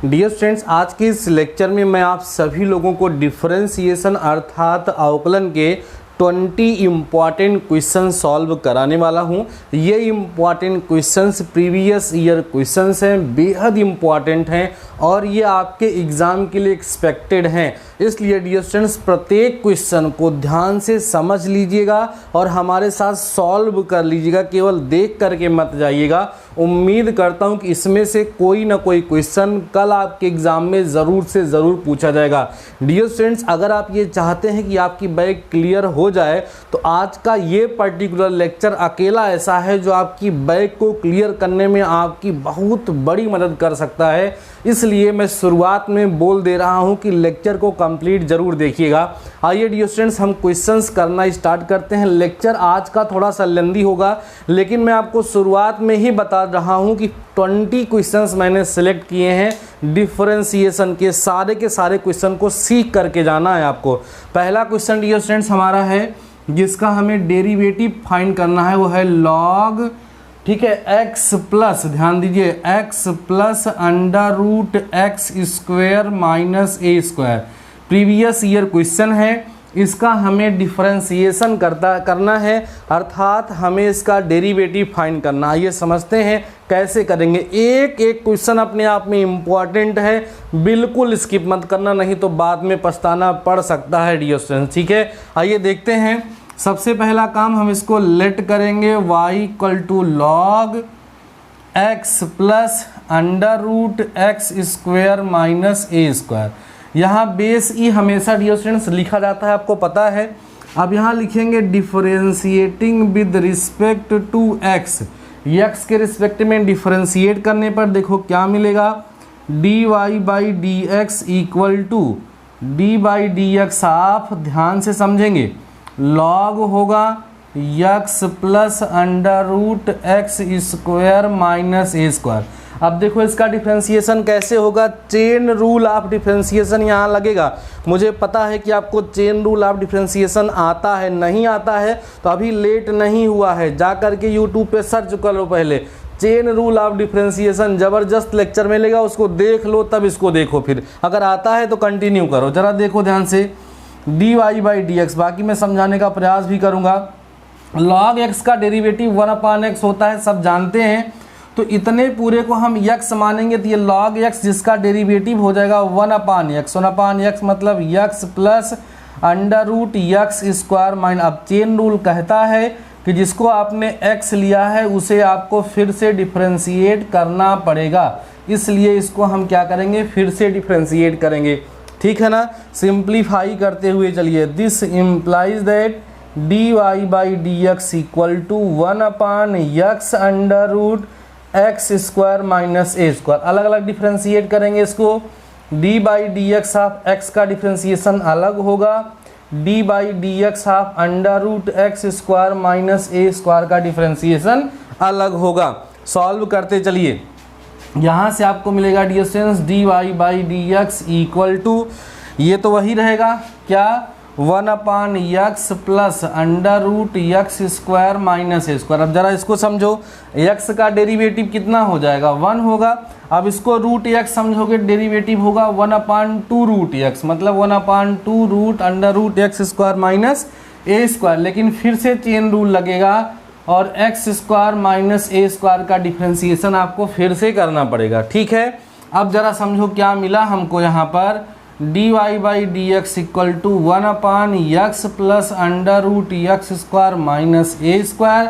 Dear students, आज के इस लेक्चर में मैं आप सभी लोगों को डिफरेंशिएशन अर्थात अवकलन के 20 इम्पॉर्टेंट क्वेश्चन सॉल्व कराने वाला हूं। ये important questions previous year questions हैं, बेहद इम्पॉर्टेंट हैं और ये आपके एग्ज़ाम के लिए एक्सपेक्टेड हैं। इसलिए डियर स्टूडेंट्स, प्रत्येक क्वेश्चन को ध्यान से समझ लीजिएगा और हमारे साथ सॉल्व कर लीजिएगा, केवल देख करके मत जाइएगा। उम्मीद करता हूं कि इसमें से कोई ना कोई क्वेश्चन कल आपके एग्ज़ाम में ज़रूर से ज़रूर पूछा जाएगा। डियर स्टूडेंट्स, अगर आप ये चाहते हैं कि आपकी बैग क्लियर हो जाए तो आज का ये पर्टिकुलर लेक्चर अकेला ऐसा है जो आपकी बैग को क्लियर करने में आपकी बहुत बड़ी मदद कर सकता है। इसलिए मैं शुरुआत में बोल दे रहा हूं कि लेक्चर को कंप्लीट जरूर देखिएगा। आइए डियर स्टूडेंट्स, हम क्वेश्चंस करना स्टार्ट करते हैं। लेक्चर आज का थोड़ा सा लेंदी होगा, लेकिन मैं आपको शुरुआत में ही बता रहा हूं कि 20 क्वेश्चंस मैंने सिलेक्ट किए हैं डिफरेंशिएशन के सारे क्वेश्चन को सीख करके जाना है आपको। पहला क्वेश्चन डियर स्टूडेंट्स हमारा है जिसका हमें डेरिवेटिव फाइंड करना है, वो है लॉग, ठीक है, x प्लस, ध्यान दीजिए, x plus under root x square minus a square. Previous year question है, इसका हमें डिफरेंशिएशन करना है, अर्थात हमें इसका डेरिवेटिव फाइंड करना। आइए समझते हैं कैसे करेंगे। एक एक क्वेश्चन अपने आप में इम्पॉर्टेंट है, बिल्कुल स्किप मत करना, नहीं तो बाद में पछताना पड़ सकता है डियर स्टूडेंट्स, ठीक है। आइए देखते हैं। सबसे पहला काम हम इसको लेट करेंगे y equal to log x plus under root x square minus a square. यहाँ बेस ई हमेशा डियर स्टूडेंट्स लिखा जाता है, आपको पता है। अब यहाँ लिखेंगे differentiating with respect to x, x के रिस्पेक्ट में डिफरेंशिएट करने पर देखो क्या मिलेगा, dy by d x equal to d by d x. आप ध्यान से समझेंगे, लॉग होगा x plus under root x square minus a square. अब देखो इसका डिफरेंशिएशन कैसे होगा, चेन रूल ऑफ डिफरेंशिएशन यहाँ लगेगा। मुझे पता है कि आपको चेन रूल ऑफ डिफरेंशिएशन आता है, नहीं आता है तो अभी लेट नहीं हुआ है, जा करके यूट्यूब पे सर्च कर लो पहले चेन रूल ऑफ डिफरेंशिएशन। ज़बरदस्त लेक्चर मिलेगा, उसको देख लो तब इसको देखो, फिर अगर आता है तो कंटिन्यू करो। ज़रा देखो ध्यान से, d y by d x, बाकी मैं समझाने का प्रयास भी करूँगा। लॉग एक्स का डेरिवेटिव 1/x होता है, सब जानते हैं। तो इतने पूरे को हम x मानेंगे तो ये log x जिसका डेरिवेटिव हो जाएगा 1/x। 1/x मतलब x plus under root x square minus. अब चेन रूल कहता है कि जिसको आपने x लिया है उसे आपको फिर से डिफरेंशिएट करना पड़ेगा, इसलिए इसको हम क्या करेंगे, फिर से डिफरेंशिएट करेंगे, ठीक है ना। सिंप्लीफाई करते हुए चलिए, this implies that d y by d x equal to 1/x under root x square minus a square. अलग अलग डिफरेंशिएट करेंगे इसको। D by d x of x का डिफरेंशिएशन अलग होगा, d by d x of under root x square minus a square का differentiation अलग होगा। सॉल्व करते चलिए, यहाँ से आपको मिलेगा dear students d y by d x equal to, ये तो वही रहेगा क्या, 1/x plus under root x square minus a square. अब जरा इसको समझो, x का डेरिवेटिव कितना हो जाएगा, 1 होगा। अब इसको रूट x समझोगे, डेरिवेटिव होगा 1/2 रूट x, मतलब 1/2 root under root x square minus a square. लेकिन फिर से चेन रूल लगेगा और x square minus a square का डिफरेंशिएशन आपको फिर से करना पड़ेगा, ठीक है। अब जरा समझो क्या मिला हमको यहाँ पर, d y by d x equal to 1/x plus under root x square minus a square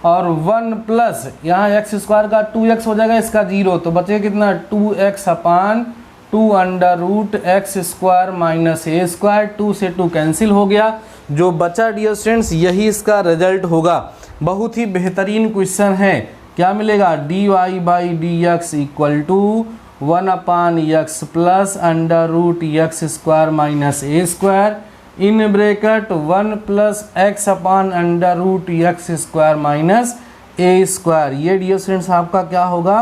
और 1 प्लस यहाँ एक्स स्क्वायर का 2x हो जाएगा, इसका 0, तो बचेगा कितना, 2x/2 under root x square minus a square. 2 से 2 कैंसिल हो गया, जो बचा डियर स्टूडेंट्स यही इसका रिजल्ट होगा। बहुत ही बेहतरीन क्वेश्चन है। क्या मिलेगा, d y by d x equal to 1/x plus under root x square minus a square in bracket 1 plus x upon under root x square minus a square. ये dear students आपका क्या होगा,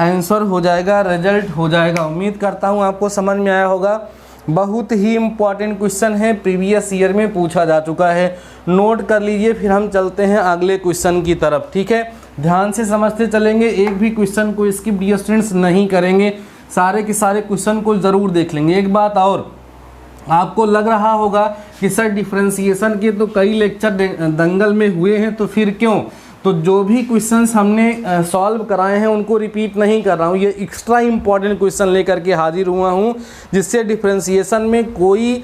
answer हो जाएगा, result हो जाएगा। उम्मीद करता हूँ आपको समझ में आया होगा। बहुत ही इम्पॉर्टेंट क्वेश्चन है, प्रीवियस ईयर में पूछा जा चुका है, नोट कर लीजिए। फिर हम चलते हैं अगले क्वेश्चन की तरफ, ठीक है। ध्यान से समझते चलेंगे, एक भी क्वेश्चन को स्किप डियर स्टूडेंट्स नहीं करेंगे। सारे के सारे क्वेश्चन को ज़रूर देख लेंगे। एक बात और, आपको लग रहा होगा कि सर डिफरेंशिएशन के तो कई लेक्चर दंगल में हुए हैं, तो फिर क्यों, तो जो भी क्वेश्चंस हमने सॉल्व कराए हैं उनको रिपीट नहीं कर रहा हूँ, ये एक्स्ट्रा इंपॉर्टेंट क्वेश्चन लेकर के हाजिर हुआ हूँ, जिससे डिफरेंशिएशन में कोई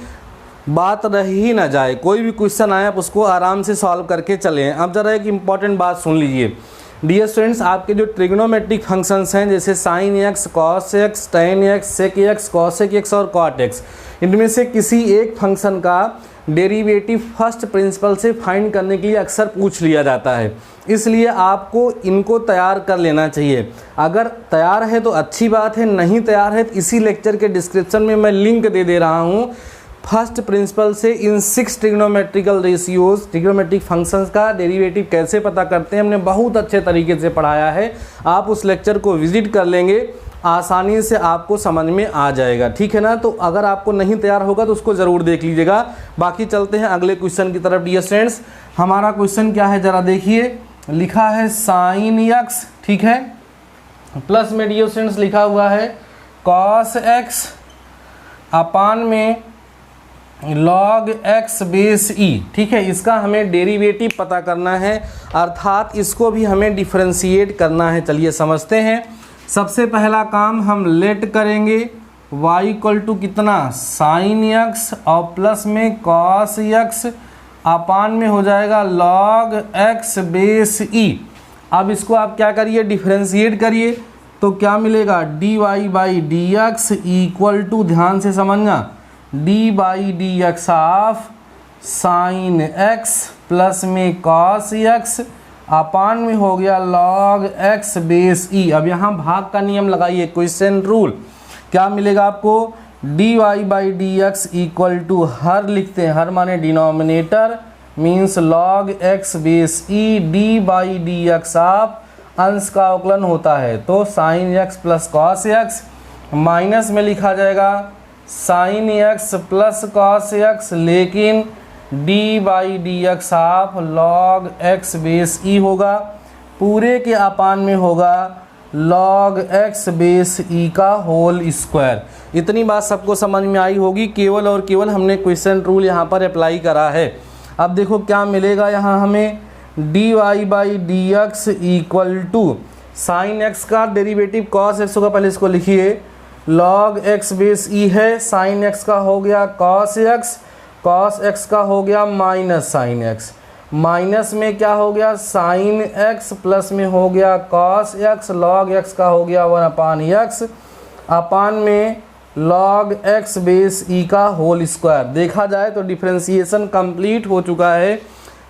बात रह ही ना जाए। कोई भी क्वेश्चन आए आप उसको आराम से सॉल्व करके चलें। अब ज़रा एक इम्पॉर्टेंट बात सुन लीजिए डियर स्टूडेंट्स, आपके जो ट्रिग्नोमेट्रिक फंक्शंस हैं जैसे sine x, cos x, tan x, sec x, cosec x और कॉट एक्स, इनमें से किसी एक फंक्शन का डेरिवेटिव फर्स्ट प्रिंसिपल से फाइंड करने के लिए अक्सर पूछ लिया जाता है, इसलिए आपको इनको तैयार कर लेना चाहिए। अगर तैयार है तो अच्छी बात है, नहीं तैयार है तो इसी लेक्चर के डिस्क्रिप्शन में मैं लिंक दे रहा हूँ। फर्स्ट प्रिंसिपल से इन 6 ट्रिग्नोमेट्रिकल रेशियोज, ट्रिग्नोमेट्रिक फंक्शंस का डेरिवेटिव कैसे पता करते हैं, हमने बहुत अच्छे तरीके से पढ़ाया है। आप उस लेक्चर को विजिट कर लेंगे, आसानी से आपको समझ में आ जाएगा, ठीक है ना। तो अगर आपको नहीं तैयार होगा तो उसको ज़रूर देख लीजिएगा। बाकी चलते हैं अगले क्वेश्चन की तरफ डियर स्टूडेंट्स। हमारा क्वेश्चन क्या है ज़रा देखिए, लिखा है साइन एक्स, ठीक है, प्लस में डियर स्टूडेंट्स लिखा हुआ है कॉस एक्स अपान में लॉग एक्स बेस ई, ठीक है। इसका हमें डेरिवेटिव पता करना है, अर्थात इसको भी हमें डिफरेंशिएट करना है। चलिए समझते हैं। सबसे पहला काम हम लेट करेंगे y इक्वल टू कितना, साइन एक्स और प्लस में कॉस एक्स अपान में हो जाएगा लॉग एक्स बेस ई। अब इसको आप क्या करिए, डिफरेंशिएट करिए, तो क्या मिलेगा d y by d x equal to, ध्यान से समझना, d by d x of sine x plus में कॉस एक्स अपान में हो गया लॉग एक्स बेस ई। अब यहाँ भाग का नियम लगाइए, क्वेश्चन रूल। क्या मिलेगा आपको, d y by d x equal to, हर लिखते हैं, हर माने denominator means log x base e, d by d x of अंश का अवकलन होता है तो sine x plus cos x, minus में लिखा जाएगा sine x plus cos x, लेकिन d by d x of log x base e होगा, पूरे के अपान में होगा लॉग एक्स बेस ई का होल स्क्वायर। इतनी बात सबको समझ में आई होगी, केवल और केवल हमने क्वेश्चन रूल यहाँ पर अप्लाई करा है। अब देखो क्या मिलेगा यहाँ हमें, d y by d x equal to sine x का डेरिवेटिव कॉस एक्स होगा, पहले इसको लिखिए, लॉग एक्स बेस ई है, साइन एक्स का हो गया कॉस एक्स, कॉस एक्स का हो गया माइनस साइन एक्स, माइनस में क्या हो गया साइन एक्स, प्लस में हो गया कॉस एक्स, लॉग एक्स का हो गया 1 अपान एक्स, अपान में लॉग एक्स बेस ई का होल स्क्वायर। देखा जाए तो डिफरेंशिएशन कंप्लीट हो चुका है,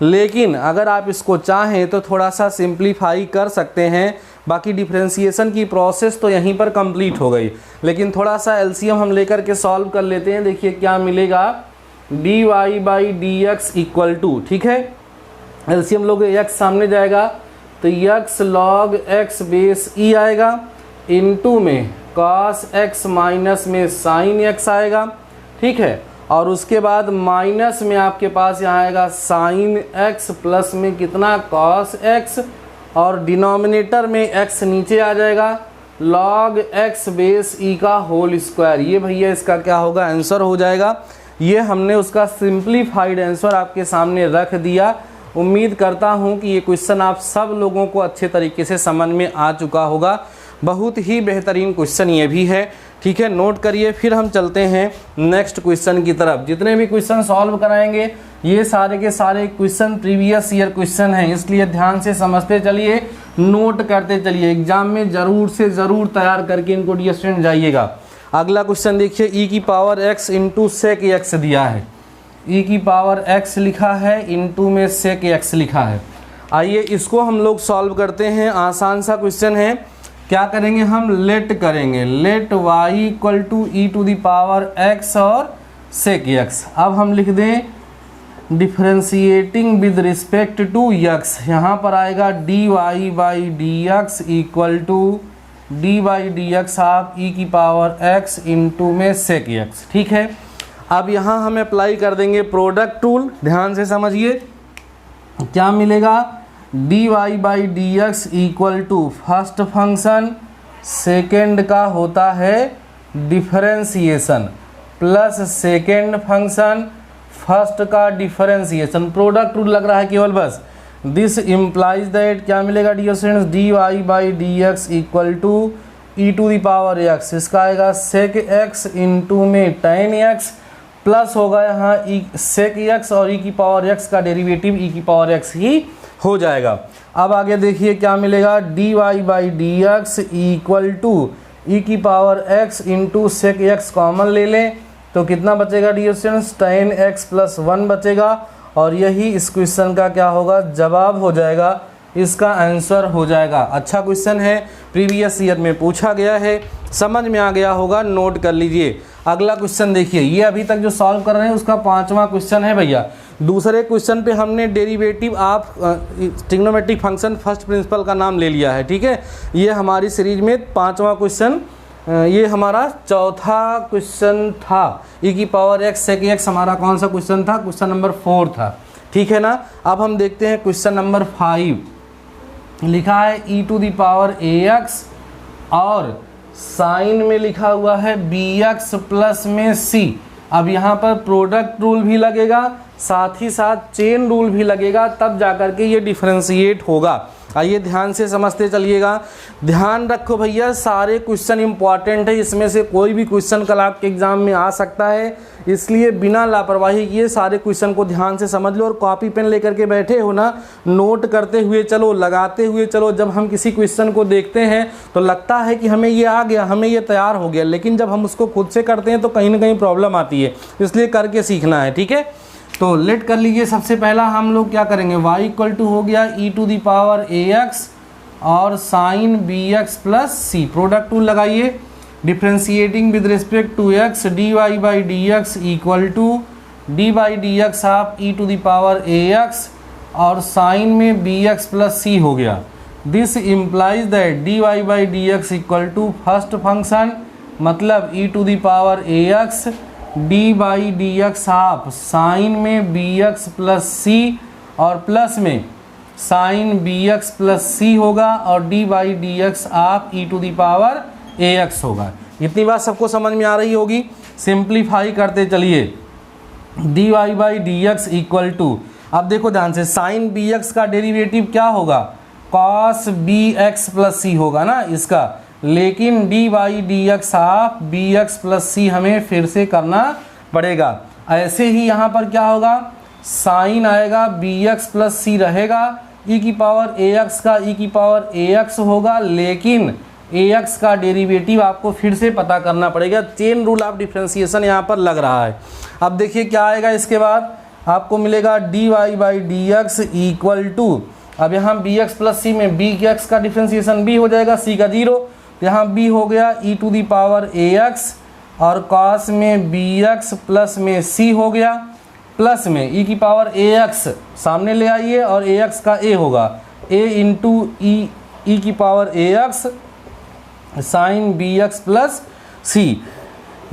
लेकिन अगर आप इसको चाहें तो थोड़ा सा सिंप्लीफाई कर सकते हैं। बाकी डिफरेंशिएशन की प्रोसेस तो यहीं पर कंप्लीट हो गई, लेकिन थोड़ा सा एलसीएम हम लेकर के सॉल्व कर लेते हैं। देखिए क्या मिलेगा, d y by d x equal to, ठीक है, एलसीएम लोग एक्स सामने जाएगा तो x log x base e आएगा, इनटू में कॉस एक्स माइनस में साइन एक्स आएगा, ठीक है, और उसके बाद माइनस में आपके पास यहाँ आएगा साइन एक्स प्लस में कितना कॉस एक्स, और डिनोमिनेटर में एक्स नीचे आ जाएगा लॉग एक्स बेस ई का होल स्क्वायर। ये भैया इसका क्या होगा, आंसर हो जाएगा। ये हमने उसका सिंप्लीफाइड आंसर आपके सामने रख दिया। उम्मीद करता हूँ कि ये क्वेश्चन आप सब लोगों को अच्छे तरीके से समझ में आ चुका होगा। बहुत ही बेहतरीन क्वेश्चन ये भी है, ठीक है, नोट करिए। फिर हम चलते हैं नेक्स्ट क्वेश्चन की तरफ। जितने भी क्वेश्चन सॉल्व कराएंगे ये सारे के सारे क्वेश्चन प्रीवियस ईयर क्वेश्चन हैं, इसलिए ध्यान से समझते चलिए, नोट करते चलिए, एग्जाम में ज़रूर से ज़रूर तैयार करके इनको डियर स्टूडेंट जाइएगा। अगला क्वेश्चन देखिए, ई की power x into sec x दिया है, ई की पावर एक्स लिखा है, इंटू में सेक एक्स लिखा है। आइए इसको हम लोग सॉल्व करते हैं। आसान सा क्वेश्चन है। क्या करेंगे हम, लेट करेंगे, let y equal to e to the power x और सेक एक्स। अब हम लिख दें differentiating with respect to x, यहाँ पर आएगा d y by d x equal to d by d x of e की पावर एक्स इंटू में सेक एक्स, ठीक है। अब यहाँ हम अप्लाई कर देंगे प्रोडक्ट रूल, ध्यान से समझिए। क्या मिलेगा, d y by d x equal to first function second का होता है differentiation plus second function first का डिफरेंशिएशन। प्रोडक्ट रूल लग रहा है केवल बस। दिस इम्प्लाइज दैट क्या मिलेगा dear students, d y by d x equal to e to the power x, इसका आएगा सेक एक्स इंटू में टेन एक्स प्लस होगा यहाँ ई सेक एक्स और ई की पावर एक्स का डेरिवेटिव ई की पावर एक्स ही हो जाएगा। अब आगे देखिए क्या मिलेगा, d y by d x equal to e की power x into sec x common ले लें तो कितना बचेगा dear students, tan x plus one बचेगा और यही इस क्वेश्चन का क्या होगा, जवाब हो जाएगा, इसका आंसर हो जाएगा। अच्छा क्वेश्चन है, प्रीवियस ईयर में पूछा गया है, समझ में आ गया होगा, नोट कर लीजिए। अगला क्वेश्चन देखिए, ये अभी तक जो सॉल्व कर रहे हैं उसका 5वां क्वेश्चन है भैया। दूसरे क्वेश्चन पे हमने derivative of trigonometric function first principle का नाम ले लिया है, ठीक है। ये हमारी सीरीज में 5वां क्वेश्चन, ये हमारा चौथा क्वेश्चन था। ई की पावर एक्स सेक एक्स हमारा कौन सा क्वेश्चन था, क्वेश्चन नंबर 4 था, ठीक है ना। अब हम देखते हैं क्वेश्चन नंबर 5, लिखा है e to the power a x और साइन में लिखा हुआ है बी एक्स प्लस में सी। अब यहाँ पर प्रोडक्ट रूल भी लगेगा, साथ ही साथ चेन रूल भी लगेगा, तब जाकर के ये डिफरेंशिएट होगा। आइए ध्यान से समझते चलिएगा। ध्यान रखो भैया, सारे क्वेश्चन इंपॉर्टेंट है, इसमें से कोई भी क्वेश्चन कल आपके एग्जाम में आ सकता है, इसलिए बिना लापरवाही किए सारे क्वेश्चन को ध्यान से समझ लो और कॉपी पेन लेकर के बैठे हो ना, नोट करते हुए चलो, लगाते हुए चलो। जब हम किसी क्वेश्चन को देखते हैं तो लगता है कि हमें ये आ गया, हमें ये तैयार हो गया, लेकिन जब हम उसको खुद से करते हैं तो कहीं ना कहीं प्रॉब्लम आती है, इसलिए करके सीखना है, ठीक है। तो लेट कर लीजिए। सबसे पहला हम लोग क्या करेंगे, y इक्वल टू हो गया e to the power a x और sine b x plus c. Product rule लगाइए, differentiating with respect to x d y by d x equal to d by d x of e to the power a x और sine में b x plus c हो गया। This implies that d y by d x equal to first function मतलब e to the power a x D by d x of sine में b x plus c और plus में sine b x plus c होगा और d by d x आप e to the power a x होगा। इतनी बात सबको समझ में आ रही होगी। सिंप्लीफाई करते चलिए, d y by d x equal to, अब देखो ध्यान से, साइन बी एक्स का डेरिवेटिव क्या होगा, cos b x plus c होगा ना इसका, लेकिन d by d x of b x plus c हमें फिर से करना पड़ेगा। ऐसे ही यहाँ पर क्या होगा, साइन आएगा बी एक्स प्लस सी रहेगा, ई की पावर ए एक्स का ई की पावर ए एक्स होगा, लेकिन ए एक्स का डेरिवेटिव आपको फिर से पता करना पड़ेगा। चेन रूल ऑफ डिफरेंशिएशन यहाँ पर लग रहा है। अब देखिए क्या आएगा, इसके बाद आपको मिलेगा d y by d x equal to, अब यहाँ बी एक्स प्लस सी में बी एक्स का डिफरेंशिएशन बी हो जाएगा, सी का 0, यहाँ b हो गया e to the power a x और कॉस में बी एक्स प्लस में c हो गया, प्लस में e की पावर ए एक्स सामने ले आइए और ए एक्स का a होगा, a इंटू ई की power a x sine b x plus c.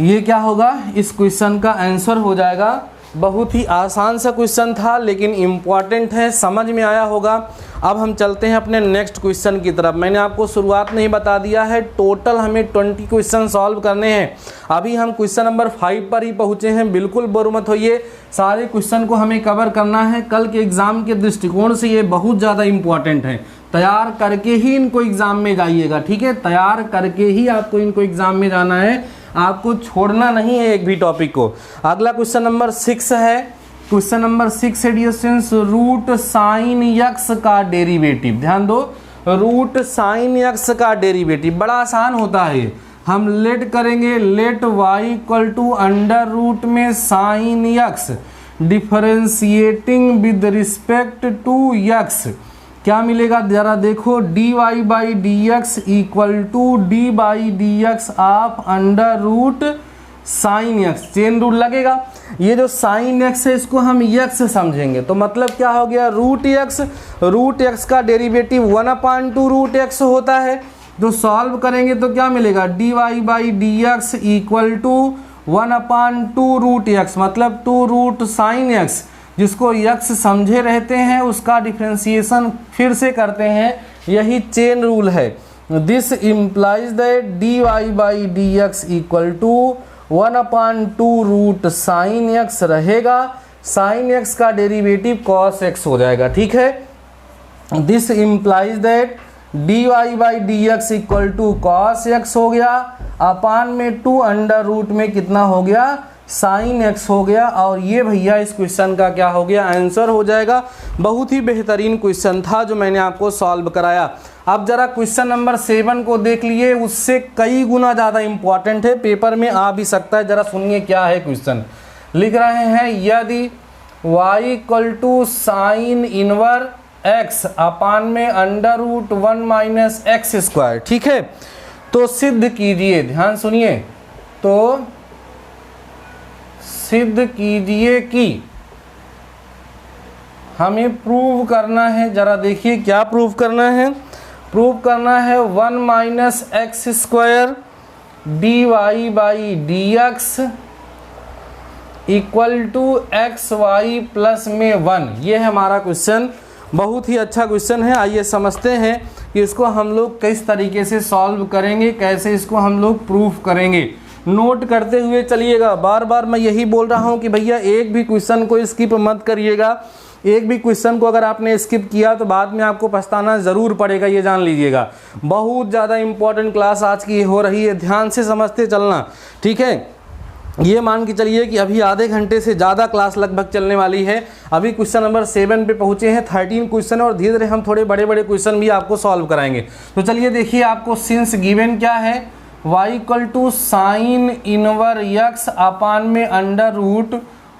ये क्या होगा, इस क्वेश्चन का आंसर हो जाएगा। बहुत ही आसान सा क्वेश्चन था लेकिन इम्पॉर्टेंट है, समझ में आया होगा। अब हम चलते हैं अपने नेक्स्ट क्वेश्चन की तरफ। मैंने आपको शुरुआत में ही बता दिया है, टोटल हमें 20 क्वेश्चन सॉल्व करने हैं। अभी हम क्वेश्चन नंबर 5 पर ही पहुँचे हैं, बिल्कुल बोर मत होइए, सारे क्वेश्चन को हमें कवर करना है। कल के एग्ज़ाम के दृष्टिकोण से ये बहुत ज़्यादा इम्पॉर्टेंट है, तैयार करके ही इनको एग्ज़ाम में जाइएगा, ठीक है। तैयार करके ही आपको इनको एग्ज़ाम में जाना है, आपको छोड़ना नहीं है एक भी टॉपिक को। अगला क्वेश्चन नंबर 6 है। क्वेश्चन नंबर 6 है dear students, root sine x का डेरिवेटिव। ध्यान दो, रूट साइन एक्स का डेरिवेटिव बड़ा आसान होता है। हम लेट करेंगे, let y equal to under root में sine x differentiating with respect to x. क्या मिलेगा जरा देखो, d y by d x equal to d by d x of under root sine x. Chain rule लगेगा। ये जो sine x है इसको हम एक्स समझेंगे, तो मतलब क्या हो गया, रूट एक्स का डेरिवेटिव 1/2 रूट एक्स होता है। जो सॉल्व करेंगे तो क्या मिलेगा, d y by d x equal to 1/2 root x, मतलब 2 रूट साइन एक्स, जिसको यक्स समझे रहते हैं उसका डिफरेंशिएशन फिर से करते हैं, यही चेन रूल है। This implies that d y by d x equal to 1/2 root sine x रहेगा, साइन एक्स का डेरिवेटिव कॉस एक्स हो जाएगा। ठीक है, this implies that d y by d x equal to cos x हो गया, अपान में 2 अंडर रूट में कितना हो गया, साइन एक्स हो गया। और ये भैया इस क्वेश्चन का क्या हो गया, आंसर हो जाएगा। बहुत ही बेहतरीन क्वेश्चन था जो मैंने आपको सॉल्व कराया। अब जरा क्वेश्चन नंबर 7 को देख लिए, उससे कई गुना ज़्यादा इंपॉर्टेंट है, पेपर में आ भी सकता है। जरा सुनिए क्या है क्वेश्चन। लिख रहे हैं यदि y equal to sine inverse x upon में under root 1 minus x square, ठीक है, तो सिद्ध कीजिए, ध्यान सुनिए, तो सिद्ध कीजिए कि हमें प्रूव करना है। जरा देखिए क्या प्रूव करना है, प्रूव करना है 1 minus x square d y by d x equal to x y plus में 1। ये है हमारा क्वेश्चन, बहुत ही अच्छा क्वेश्चन है। आइए समझते हैं कि इसको हम लोग किस तरीके से सॉल्व करेंगे, कैसे इसको हम लोग प्रूफ करेंगे। नोट करते हुए चलिएगा, बार बार मैं यही बोल रहा हूँ कि भैया एक भी क्वेश्चन को स्किप मत करिएगा। एक भी क्वेश्चन को अगर आपने स्किप किया तो बाद में आपको पछताना ज़रूर पड़ेगा, ये जान लीजिएगा। बहुत ज़्यादा इंपॉर्टेंट क्लास आज की हो रही है, ध्यान से समझते चलना, ठीक है। ये मान के चलिए कि अभी आधे घंटे से ज़्यादा क्लास लगभग चलने वाली है। अभी क्वेश्चन नंबर 7 पे पहुँचे हैं, 13 क्वेश्चन, और धीरे धीरे हम थोड़े बड़े बड़े क्वेश्चन भी आपको सॉल्व कराएंगे। तो चलिए देखिए, आपको सिंस गिवन क्या है, y equal to sine inverse x upon में under root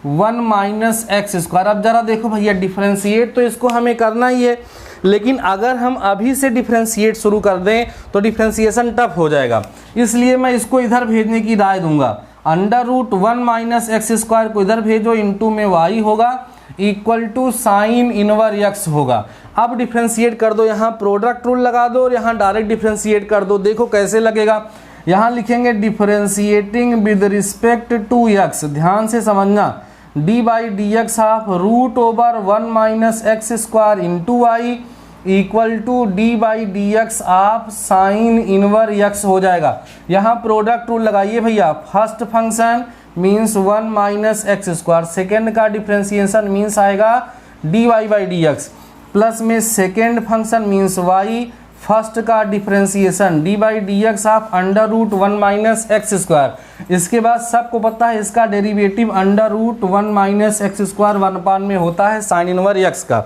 1 minus x square. अब जरा देखो भैया, डिफ्रेंशिएट तो इसको हमें करना ही है, लेकिन अगर हम अभी से डिफ्रेंशिएट शुरू कर दें तो डिफ्रेंशिएशन टफ हो जाएगा। इसलिए मैं इसको इधर भेजने की राय दूंगा। Under root 1 minus x square को इधर भेजो, इंटू में y होगा equal to sine inverse x होगा। अब डिफ्रेंशिएट कर दो, यहाँ प्रोडक्ट रूल लगा दो और यहाँ डायरेक्ट डिफ्रेंशिएट कर दो। देखो कैसे लगेगा, यहाँ लिखेंगे differentiating with respect to x, ध्यान से समझना, d by d x of root over 1 minus x square into y equal to d by d x आप साइन इनवर एक्स हो जाएगा। यहाँ प्रोडक्ट रूल लगाइए भैया, first function means 1 minus x square, second का डिफ्रेंशिएशन मीन्स आएगा d y by d x, plus में second function means y, first का differentiation d by d x of under root 1 minus x square. इसके बाद सबको पता है इसका derivative under root 1 minus x square 1/, में होता है साइन इनवर एक्स का।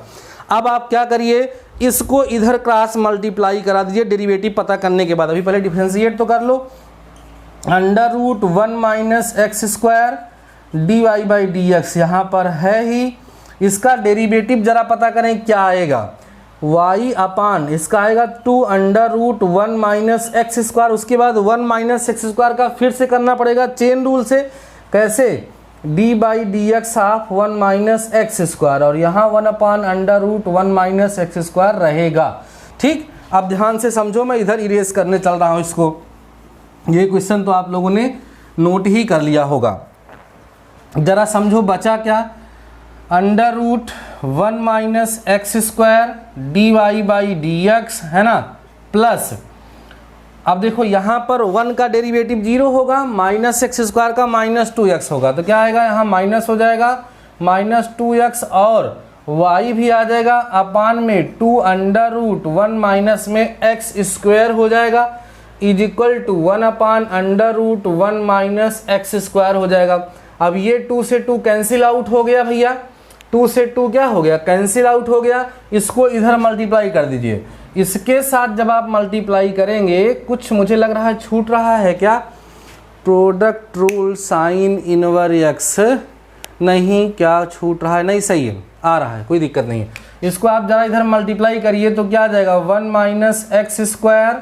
अब आप क्या करिए, इसको इधर क्रॉस मल्टीप्लाई करा दीजिए डेरिवेटिव पता करने के बाद। अभी पहले डिफ्रेंशिएट तो कर लो, under root 1 minus x square d y by d x यहाँ पर है ही, इसका डेरिवेटिव जरा पता करें क्या आएगा, y अपान इसका आएगा 2 under root 1 minus x square. उसके बाद 1 माइनस एक्स स्क्वायर का फिर से करना पड़ेगा चेन रूल से, कैसे, d by d x half 1 minus x square, और यहाँ 1 upon under root 1 minus x square रहेगा। ठीक, अब ध्यान से समझो, मैं इधर इरेज करने चल रहा हूँ इसको। ये क्वेश्चन तो आप लोगों ने नोट ही कर लिया होगा, जरा समझो बचा क्या, under root 1 minus x square d y by d x है ना, प्लस अब देखो यहाँ पर 1 का डेरिवेटिव 0 होगा, माइनस एक्स स्क्वायर का माइनस 2x होगा, तो क्या आएगा, यहाँ माइनस हो जाएगा माइनस 2x, और y भी आ जाएगा अपान में 2 अंडर रूट 1 माइनस में एक्स स्क्वायर हो जाएगा is equal to 1 upon under root 1 minus x square हो जाएगा। अब ये 2 से 2 कैंसिल आउट हो गया भैया, 2 से 2 क्या हो गया, कैंसिल आउट हो गया। इसको इधर मल्टीप्लाई कर दीजिए, इसके साथ जब आप मल्टीप्लाई करेंगे कुछ मुझे लग रहा है छूट रहा है क्या, product rule sign inverse x, नहीं क्या छूट रहा है, नहीं सही है, आ रहा है, कोई दिक्कत नहीं है। इसको आप जरा इधर मल्टीप्लाई करिए तो क्या आ जाएगा, 1 minus x square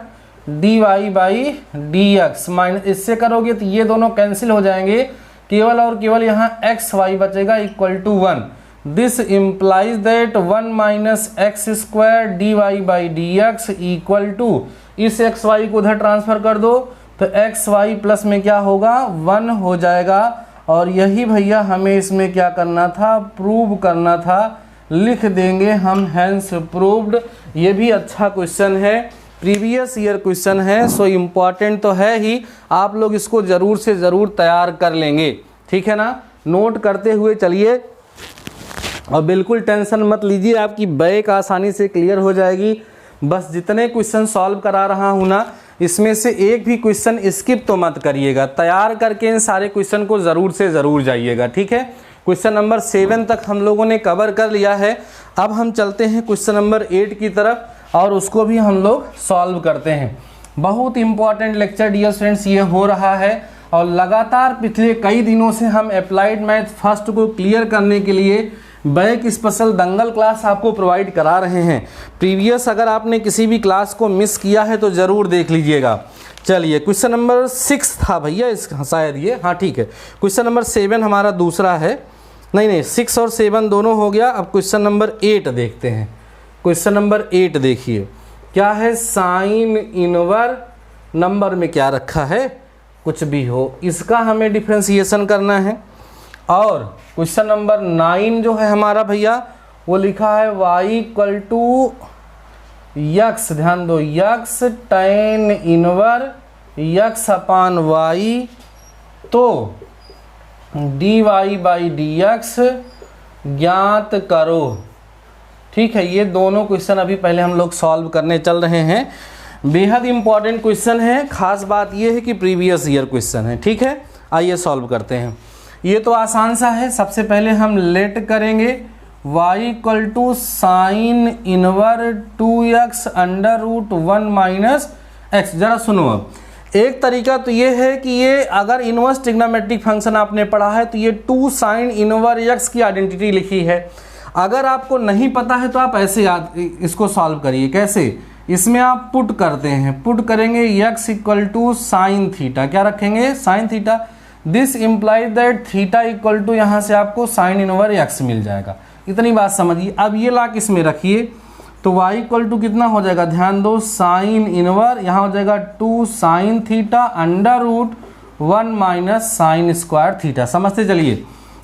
d y by d x, minus इससे करोगे तो ये दोनों कैंसिल हो जाएंगे, केवल और केवल यहाँ एक्स वाई बचेगा equal to 1। This implies that 1 minus x square d y by d x equal to, इस एक्स वाई को उधर ट्रांसफर कर दो तो एक्स वाई प्लस में क्या होगा 1 हो जाएगा। और यही भैया हमें इसमें क्या करना था, प्रूव करना था, लिख देंगे हम हैंस प्रूव्ड। ये भी अच्छा क्वेश्चन है, प्रीवियस ईयर क्वेश्चन है, सो इम्पॉर्टेंट तो है ही, आप लोग इसको ज़रूर से ज़रूर तैयार कर लेंगे, ठीक है ना। नोट करते हुए चलिए और बिल्कुल टेंशन मत लीजिए, आपकी बैक आसानी से क्लियर हो जाएगी। बस जितने क्वेश्चन सॉल्व करा रहा हूँ ना, इसमें से एक भी क्वेश्चन स्किप तो मत करिएगा, तैयार करके इन सारे क्वेश्चन को ज़रूर से ज़रूर जाइएगा, ठीक है। क्वेश्चन नंबर 7 तक हम लोगों ने कवर कर लिया है। अब हम चलते हैं क्वेश्चन नंबर 8 की तरफ और उसको भी हम लोग सॉल्व करते हैं। बहुत इंपॉर्टेंट लेक्चर डियर फ्रेंड्स ये हो रहा है और लगातार पिछले कई दिनों से हम अप्लाइड मैथ फर्स्ट को क्लियर करने के लिए बैक स्पेशल दंगल क्लास आपको प्रोवाइड करा रहे हैं। प्रीवियस अगर आपने किसी भी क्लास को मिस किया है तो ज़रूर देख लीजिएगा। चलिए क्वेश्चन नंबर 6 था भैया इस शायद ये, हाँ ठीक है। क्वेश्चन नंबर 7 हमारा दूसरा है, नहीं 6 और 7 दोनों हो गया। अब क्वेश्चन नंबर 8 देखते हैं। क्वेश्चन नंबर 8 देखिए क्या है, साइन इनवर नंबर में क्या रखा है, कुछ भी हो, इसका हमें डिफ्रेंसिएशन करना है। और क्वेश्चन नंबर 9 जो है हमारा भैया वो लिखा है y = यक्स, ध्यान दो, यक्स tan इनवर x/y, तो dy/dx ज्ञात करो, ठीक है। ये दोनों क्वेश्चन अभी पहले हम लोग सॉल्व करने चल रहे हैं। बेहद इंपॉर्टेंट क्वेश्चन है, खास बात ये है कि प्रीवियस ईयर क्वेश्चन है, ठीक है। आइए सॉल्व करते हैं। ये तो आसान सा है। सबसे पहले हम लेट करेंगे y = साइन इनवर 2x √1 - x। जरा सुनो, अब एक तरीका तो ये है कि ये अगर इनवर्स ट्रिग्नोमेट्रिक फंक्शन आपने पढ़ा है तो ये 2 साइन इनवर x की आइडेंटिटी लिखी है। अगर आपको नहीं पता है तो आप ऐसे याद इसको सॉल्व करिए। कैसे, इसमें आप पुट करते हैं, पुट करेंगे x = साइन थीटा, क्या रखेंगे, sine theta. This implies that theta = यहाँ से आपको साइन इनवर x मिल जाएगा। इतनी बात समझिए। अब ये ला किसमें रखिए, तो y = कितना हो जाएगा, ध्यान दो, साइन इनवर, यहाँ हो जाएगा 2 sine theta √1 - sine square theta. समझते चलिए।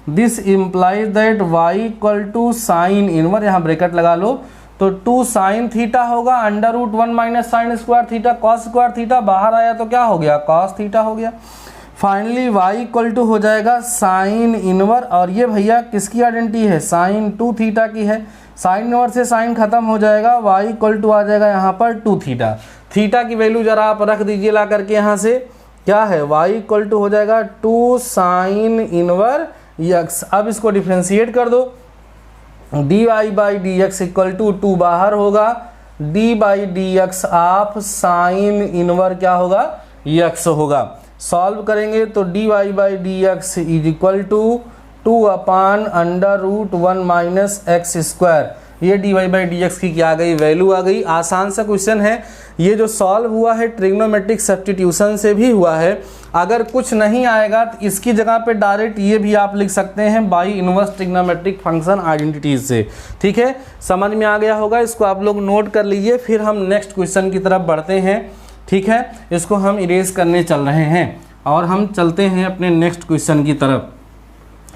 This implies that y = sine inverse, यहाँ ब्रैकेट लगा लो, तो 2 साइन थीटा होगा √1 - sine square theta, cos square theta बाहर आया तो क्या हो गया, कॉस थीटा हो गया। फाइनली y = हो जाएगा साइन इनवर, और ये भैया किसकी आइडेंटिटी है, साइन 2 थीटा की है। साइन इनवर से साइन खत्म हो जाएगा, y = आ जाएगा यहाँ पर 2 थीटा। थीटा की वैल्यू जरा आप रख दीजिए ला करके यहाँ से, क्या है, y = हो जाएगा 2 साइन इनवर x। अब इसको डिफ्रेंशिएट कर दो, dy/dx = 2 बाहर होगा, d/dx ऑफ साइन इनवर क्या होगा, x होगा। सॉल्व करेंगे तो dy/dx = 2/√1 - x²। ये dy/dx की क्या आ गई, वैल्यू आ गई। आसान सा क्वेश्चन है ये, जो सॉल्व हुआ है ट्रिग्नोमेट्रिक सब्स्टिट्यूशन से भी हुआ है। अगर कुछ नहीं आएगा तो इसकी जगह पे डायरेक्ट ये भी आप लिख सकते हैं by inverse trigonometric function identities से, ठीक है। समझ में आ गया होगा, इसको आप लोग नोट कर लीजिए। फिर हम नेक्स्ट क्वेश्चन की तरफ बढ़ते हैं, ठीक है। इसको हम इरेज करने चल रहे हैं और हम चलते हैं अपने नेक्स्ट क्वेश्चन की तरफ।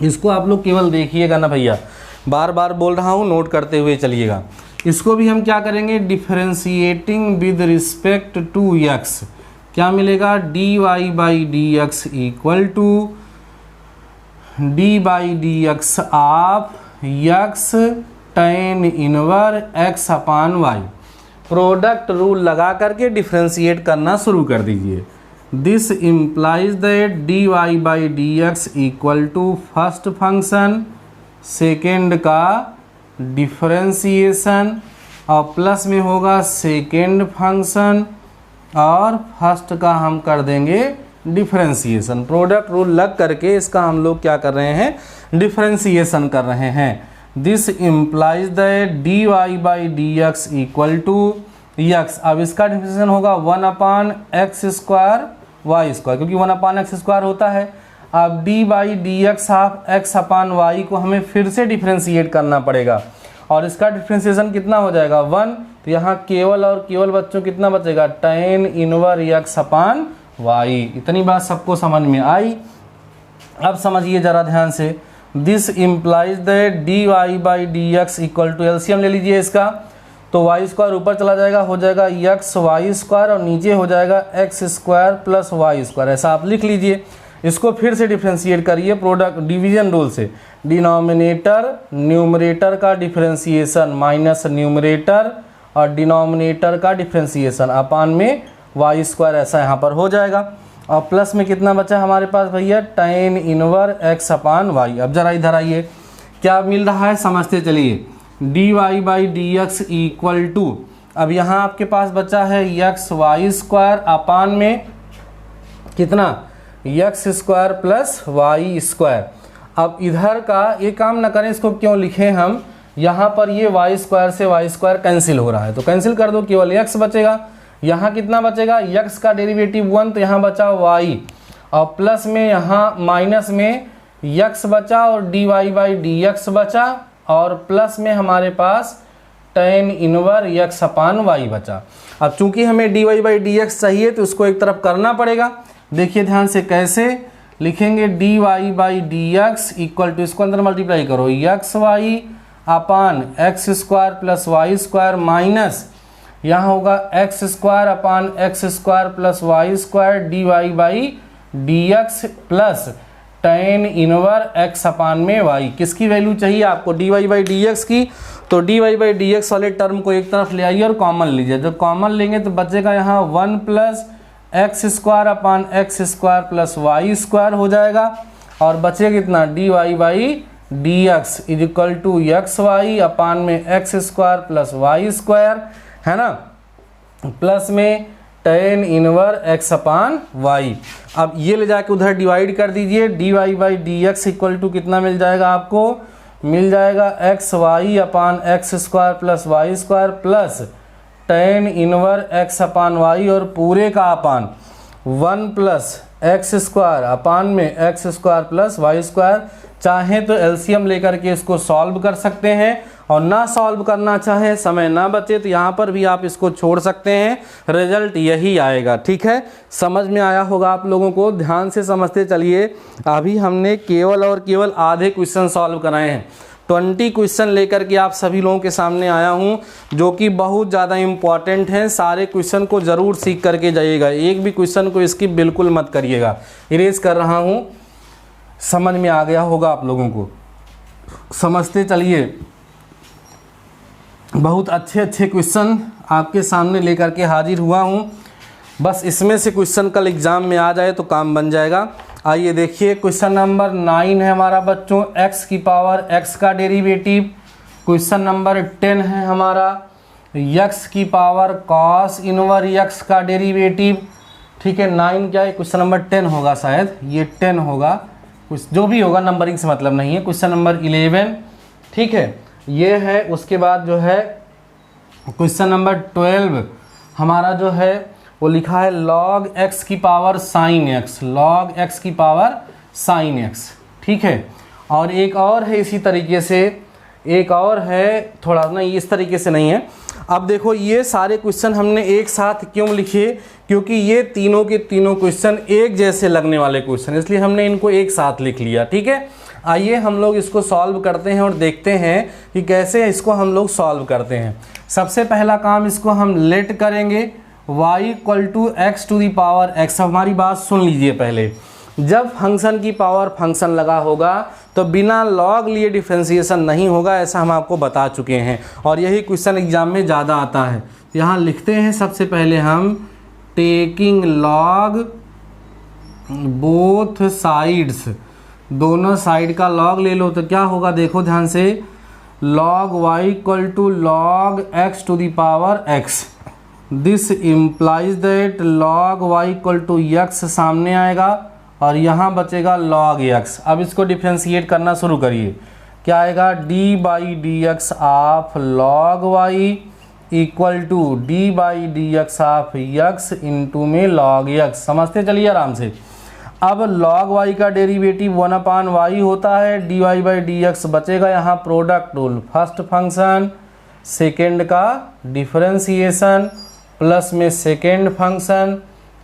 इसको आप लोग केवल देखिएगा ना भैया, बार बार बोल रहा हूँ, नोट करते हुए चलिएगा। इसको भी हम क्या करेंगे, differentiating with respect to x, क्या मिलेगा, dy/dx = d/dx of x tan inverse x/y। Product rule लगा करके डिफरेंशिएट करना शुरू कर दीजिए। This implies that dy/dx = first function, second का डिफरेंशिएशन, और प्लस में होगा सेकेंड फंक्शन, और फर्स्ट का हम कर देंगे डिफरेंशिएशन। प्रोडक्ट रूल लग करके इसका हम लोग क्या कर रहे हैं, डिफरेंशिएशन कर रहे हैं। This implies that dy/dx = x। अब इसका डिफरेंशिएशन होगा 1/x² y², क्योंकि 1/x² होता है। अब d/dx ऑफ x/y को हमें फिर से डिफरेंशिएट करना पड़ेगा, और इसका डिफरेंशिएशन कितना हो जाएगा, 1। तो यहाँ केवल और केवल बच्चों कितना बचेगा, tan इनवर x/y। इतनी बात सबको समझ में आई। अब समझिए जरा ध्यान से, this implies that dy/dx = LCM ले लीजिए इसका, तो वाई स्क्वायर ऊपर चला जाएगा, हो जाएगा एक्स वाई स्क्वायर और नीचे हो जाएगा x square plus y square, ऐसा आप लिख लीजिए। इसको फिर से डिफ्रेंशिएट करिए प्रोडक्ट डिवीजन रूल से, डिनोमिनेटर न्यूमरेटर का डिफ्रेंशिएशन माइनस न्यूमरेटर और डिनोमिनेटर का डिफ्रेंशिएशन अपान में वाई स्क्वायर, ऐसा यहाँ पर हो जाएगा। और प्लस में कितना बचा हमारे पास भैया, tan inverse x upon y. अब जरा इधर आइए, क्या मिल रहा है समझते चलिए, d y by d x equal to, अब यहाँ आपके पास बचा है एक्स वाई स्क्वायर अपान में कितना, x square plus y square. अब इधर का ये काम ना करें, इसको क्यों लिखें हम, यहाँ पर ये वाई स्क्वायर से वाई स्क्वायर कैंसिल हो रहा है तो कैंसिल कर दो, केवल एक्स बचेगा। यहाँ कितना बचेगा, एक्स का डेरिवेटिव 1 तो यहाँ बचा वाई, और प्लस में यहाँ माइनस में एक्स बचा और d y by d x बचा, और प्लस में हमारे पास tan inverse x upon y बचा। अब चूंकि हमें d y by d x चाहिए तो उसको एक तरफ करना पड़ेगा। देखिए ध्यान से कैसे लिखेंगे, d y by d x equal to, इसको अंदर मल्टीप्लाई करो, x y upon x square plus y square minus यहाँ होगा x square upon x square plus y square d y by d x plus tan inverse x upon में y. किसकी value चाहिए आपको, d y by d x की, तो d y by d x वाले term को एक तरफ ले आइए और कॉमन लीजिए। जब कॉमन लेंगे तो बचेगा यहाँ 1 plus x square upon x square plus y square हो जाएगा, और बचेगा कितना, d y by d x is equal to x y upon में x square plus y square, है ना, प्लस में tan inverse x upon y. अब ये ले जाके उधर डिवाइड कर दीजिए, d y by d x equal to कितना मिल जाएगा आपको, मिल जाएगा x y upon x square plus y square plus tan inverse x upon y और पूरे का upon 1 plus x square upon में x square plus y square. चाहें तो एलसीएम लेकर के इसको सॉल्व कर सकते हैं, और ना सॉल्व करना चाहे, समय ना बचे तो यहाँ पर भी आप इसको छोड़ सकते हैं, रिजल्ट यही आएगा। ठीक है, समझ में आया होगा आप लोगों को, ध्यान से समझते चलिए। अभी हमने केवल और केवल आधे क्वेश्चन सॉल्व कराए हैं, 20 क्वेश्चन लेकर के आप सभी लोगों के सामने आया हूँ, जो कि बहुत ज़्यादा इम्पॉर्टेंट हैं। सारे क्वेश्चन को ज़रूर सीख करके जाइएगा, एक भी क्वेश्चन को स्किप बिल्कुल मत करिएगा। इरेज कर रहा हूँ, समझ में आ गया होगा आप लोगों को, समझते चलिए। बहुत अच्छे अच्छे क्वेश्चन आपके सामने लेकर के हाजिर हुआ हूँ, बस इसमें से क्वेश्चन कल एग्ज़ाम में आ जाए तो काम बन जाएगा। आइए देखिए, क्वेश्चन नंबर 9 है हमारा बच्चों, x की पावर x का डेरिवेटिव। क्वेश्चन नंबर 10 है हमारा x की पावर cos इनवर x का डेरिवेटिव। ठीक है, 9 क्या है, क्वेश्चन नंबर 10 होगा शायद, ये 10 होगा, कुछ जो भी होगा नंबरिंग से मतलब नहीं है। क्वेश्चन नंबर 11, ठीक है, ये है। उसके बाद जो है क्वेश्चन नंबर 12 हमारा जो है वो लिखा है log x की power sin x, log x की पावर sin x। ठीक है, और एक और है इसी तरीके से, एक और है, थोड़ा ना इस तरीके से नहीं है। अब देखो ये सारे क्वेश्चन हमने एक साथ क्यों लिखे, क्योंकि ये तीनों के तीनों क्वेश्चन एक जैसे लगने वाले क्वेश्चन, इसलिए हमने इनको एक साथ लिख लिया। ठीक है, आइए हम लोग इसको सॉल्व करते हैं और देखते हैं कि कैसे इसको हम लोग सॉल्व करते हैं। सबसे पहला काम, इसको हम लेट करेंगे y equal to x to the power x। हमारी बात सुन लीजिए पहले, जब फंक्शन की पावर फंक्शन लगा होगा तो बिना लॉग लिए डिफरेंशिएशन नहीं होगा, ऐसा हम आपको बता चुके हैं, और यही क्वेश्चन एग्जाम में ज़्यादा आता है। यहाँ लिखते हैं सबसे पहले हम टेकिंग लॉग बोथ साइड्स, दोनों साइड का लॉग ले लो तो क्या होगा, देखो ध्यान से, log y equal to log x to the power x। This implies that log y equal to x सामने आएगा और यहाँ बचेगा log x। अब इसको डिफ्रेंशिएट करना शुरू करिए, क्या आएगा, d by d x of log y equal to d by d x of x into में log x। समझते चलिए आराम से। अब log y का डेरिवेटिव 1 अपान वाई होता है, dy बाई डी एक्स बचेगा यहाँ product rule, first function second का डिफरेंशिएशन प्लस में सेकेंड फंक्शन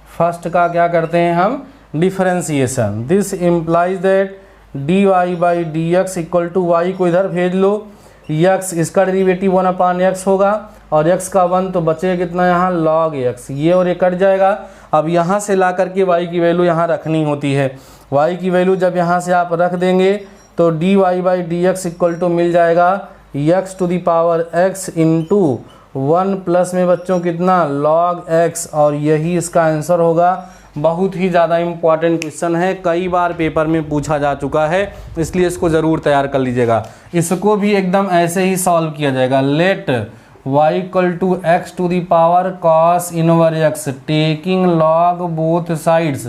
फर्स्ट का क्या करते हैं हम, differentiation. This implies that d y by d x equal to y को इधर भेज लो, x इसका डेरिवेटिव 1 अपान एक्स होगा और x का 1 तो बचेगा कितना यहाँ log x, ये और ये कट जाएगा। अब यहाँ से ला करके y की वैल्यू यहाँ रखनी होती है। y की वैल्यू जब यहाँ से आप रख देंगे तो dy by d x equal to मिल जाएगा x to the power x into 1 plus में बच्चों कितना log x, और यही इसका आंसर होगा। बहुत ही ज़्यादा इम्पॉर्टेंट क्वेश्चन है, कई बार पेपर में पूछा जा चुका है, इसलिए इसको ज़रूर तैयार कर लीजिएगा। इसको भी एकदम ऐसे ही सॉल्व किया जाएगा। Let y equal to x to the power cos inverse x taking log both sides,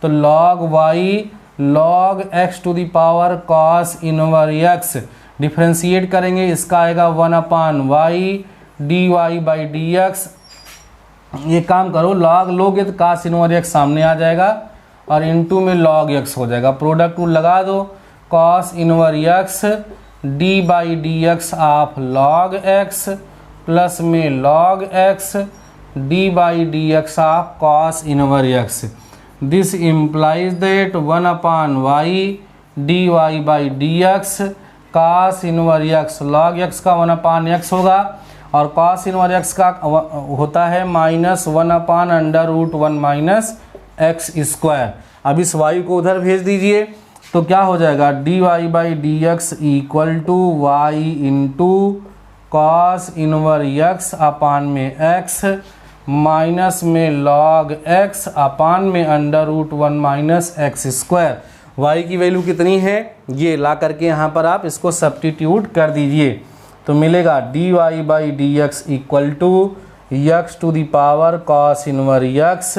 तो log y log x to the power cos inverse x differentiate करेंगे, इसका आएगा 1/y dy by d x. ये काम करो, log लोगे तो cos inverse x सामने आ जाएगा और इनटू में log x हो जाएगा। प्रोडक्ट रूल लगा दो, cos inverse x d by d x of log x plus में log x d by d x of cos inverse x। This implies that 1/y dy by d x cos inverse x log x का 1/x होगा और cos inverse x का होता है -1/√1 minus x square. अब इस y को उधर भेज दीजिए तो क्या हो जाएगा dy by d x equal to y into cos inverse x upon में x माइनस में log x अपान में √1 माइनस एक्स स्क्वायर। y की वैल्यू कितनी है ये ला करके यहाँ पर आप इसको सब्स्टिट्यूट कर दीजिए तो मिलेगा dy by d x equal to x to the power cos inverse x,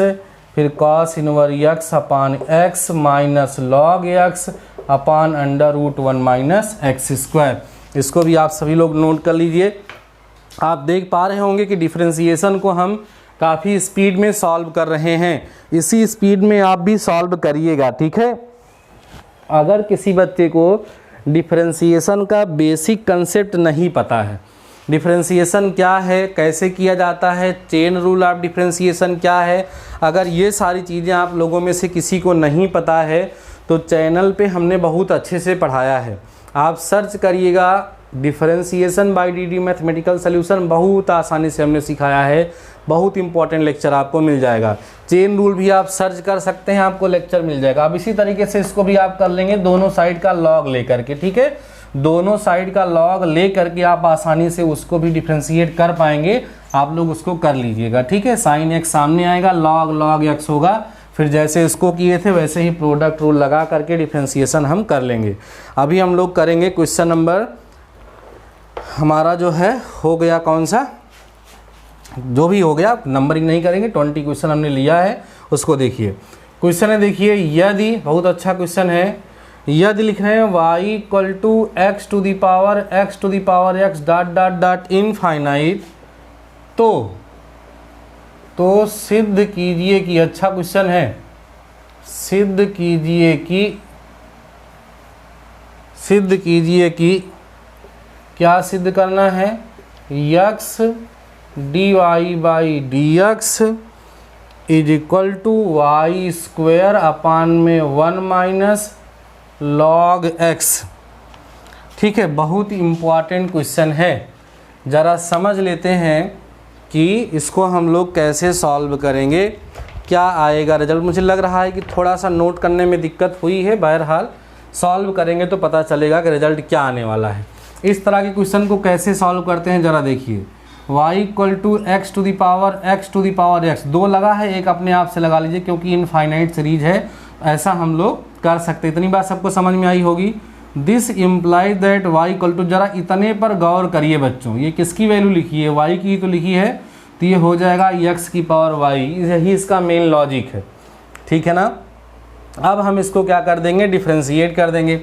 फिर cos inverse x upon x minus log x upon √1 minus x square. इसको भी आप सभी लोग नोट कर लीजिए। आप देख पा रहे होंगे कि डिफरेंशिएशन को हम काफ़ी स्पीड में सॉल्व कर रहे हैं, इसी स्पीड में आप भी सॉल्व करिएगा, ठीक है। अगर किसी बच्चे को डिफरेंशिएशन का बेसिक कंसेप्ट नहीं पता है, डिफरेंशिएशन क्या है, कैसे किया जाता है, चेन रूल ऑफ डिफरेंशिएशन क्या है, अगर ये सारी चीज़ें आप लोगों में से किसी को नहीं पता है तो चैनल पे हमने बहुत अच्छे से पढ़ाया है। आप सर्च करिएगा differentiation by DD mathematical solution, बहुत आसानी से हमने सिखाया है, बहुत इंपॉर्टेंट लेक्चर आपको मिल जाएगा। चेन रूल भी आप सर्च कर सकते हैं, आपको लेक्चर मिल जाएगा। अब इसी तरीके से इसको भी आप कर लेंगे दोनों साइड का लॉग लेकर के, ठीक है। दोनों साइड का लॉग ले करके आप आसानी से उसको भी डिफ्रेंशिएट कर पाएंगे। आप लोग उसको कर लीजिएगा, ठीक है। साइन एक्स सामने आएगा, लॉग एक्स होगा, फिर जैसे इसको किए थे वैसे ही प्रोडक्ट रूल लगा करके डिफ्रेंशिएशन हम कर लेंगे। अभी हम लोग करेंगे क्वेश्चन नंबर हमारा जो है हो गया, कौन सा जो भी हो गया, नंबरिंग नहीं करेंगे, 20 क्वेश्चन हमने लिया है उसको देखिए। क्वेश्चन है देखिए, यदि, बहुत अच्छा क्वेश्चन है, यदि लिख रहे हैं y equal to x to the power x dot infinite, तो सिद्ध कीजिए कि, अच्छा क्वेश्चन है, सिद्ध कीजिए कि क्या सिद्ध करना है, x dy by d x is equal to y square upon में 1 माइनस log x, ठीक है। बहुत इम्पॉर्टेंट क्वेश्चन है, ज़रा समझ लेते हैं कि इसको हम लोग कैसे सॉल्व करेंगे, क्या आएगा रिजल्ट। मुझे लग रहा है कि थोड़ा सा नोट करने में दिक्कत हुई है, बहरहाल सॉल्व करेंगे तो पता चलेगा कि रिजल्ट क्या आने वाला है। इस तरह के क्वेश्चन को कैसे सॉल्व करते हैं ज़रा देखिए। y equal to x to the power x, दो लगा है, एक अपने आप से लगा लीजिए क्योंकि इनफाइनाइट सीरीज है, ऐसा हम लोग कर सकते हैं। इतनी बात सबको समझ में आई होगी। This implies that y equal to, जरा इतने पर गौर करिए बच्चों, ये किसकी वैल्यू लिखी है, y की तो लिखी है, तो ये हो जाएगा x की पावर y, यही इसका मेन लॉजिक है, ठीक है ना। अब हम इसको क्या कर देंगे, डिफ्रेंशिएट कर देंगे,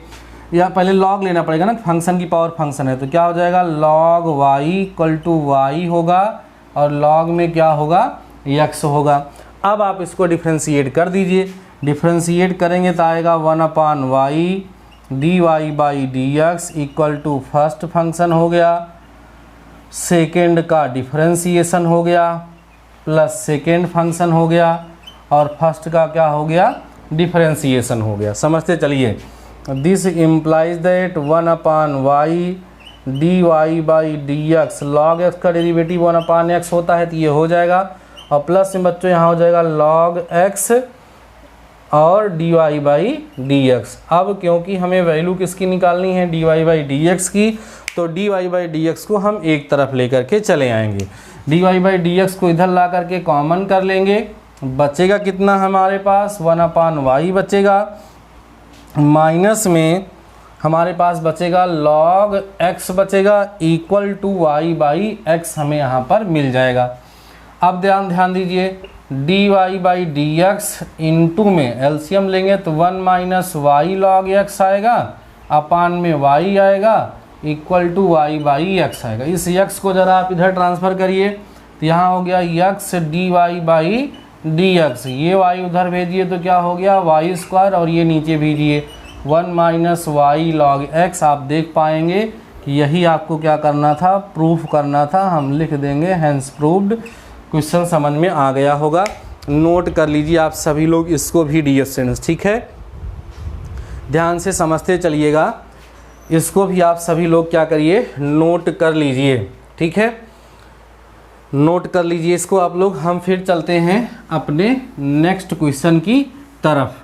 या पहले लॉग लेना पड़ेगा ना, फंक्शन की पावर फंक्शन है, तो क्या हो जाएगा log y equal to y होगा और log में क्या होगा x होगा। अब आप इसको डिफ्रेंशिएट कर दीजिए, डिफ्रेंशिएट करेंगे तो आएगा 1/y dy by d x equal to first function हो गया, सेकेंड का डिफ्रेंशिएशन हो गया, प्लस सेकेंड फंक्शन हो गया, और फर्स्ट का क्या हो गया, डिफ्रेंशिएशन हो गया। समझते चलिए। This implies that 1/y d y by d x, log x का डेरिवेटिव 1/x होता है तो ये हो जाएगा, और प्लस में बच्चों यहाँ हो जाएगा लॉग एक्स और d y by d x. अब क्योंकि हमें वैल्यू किसकी निकालनी है, d y by d x की, तो d y by d x को हम एक तरफ लेकर के चले आएंगे। D y by d x को इधर ला करके कॉमन कर लेंगे, बचेगा कितना हमारे पास 1/y बचेगा, माइनस में हमारे पास बचेगा log x बचेगा equal to y by x हमें यहाँ पर मिल जाएगा। अब ध्यान दीजिए, d y by d x into में एलसीएम लेंगे तो 1 माइनस वाई लॉग एक्स आएगा, अपान में y आएगा equal to y by x आएगा। इस x को ज़रा आप इधर ट्रांसफ़र करिए तो यहाँ हो गया x d y by d x, ये y उधर भेजिए तो क्या हो गया वाई स्क्वायर, और ये नीचे भेजिए 1 माइनस वाई लॉग एक्स। आप देख पाएंगे कि यही आपको क्या करना था, प्रूफ करना था। हम लिख देंगे हैंस प्रूव्ड। क्वेश्चन समझ में आ गया होगा, नोट कर लीजिए आप सभी लोग इसको भी डियर स्टूडेंट्स, ठीक है, ध्यान से समझते चलिएगा, इसको भी आप सभी लोग क्या करिए, नोट कर लीजिए, ठीक है, नोट कर लीजिए इसको आप लोग। हम फिर चलते हैं अपने नेक्स्ट क्वेश्चन की तरफ।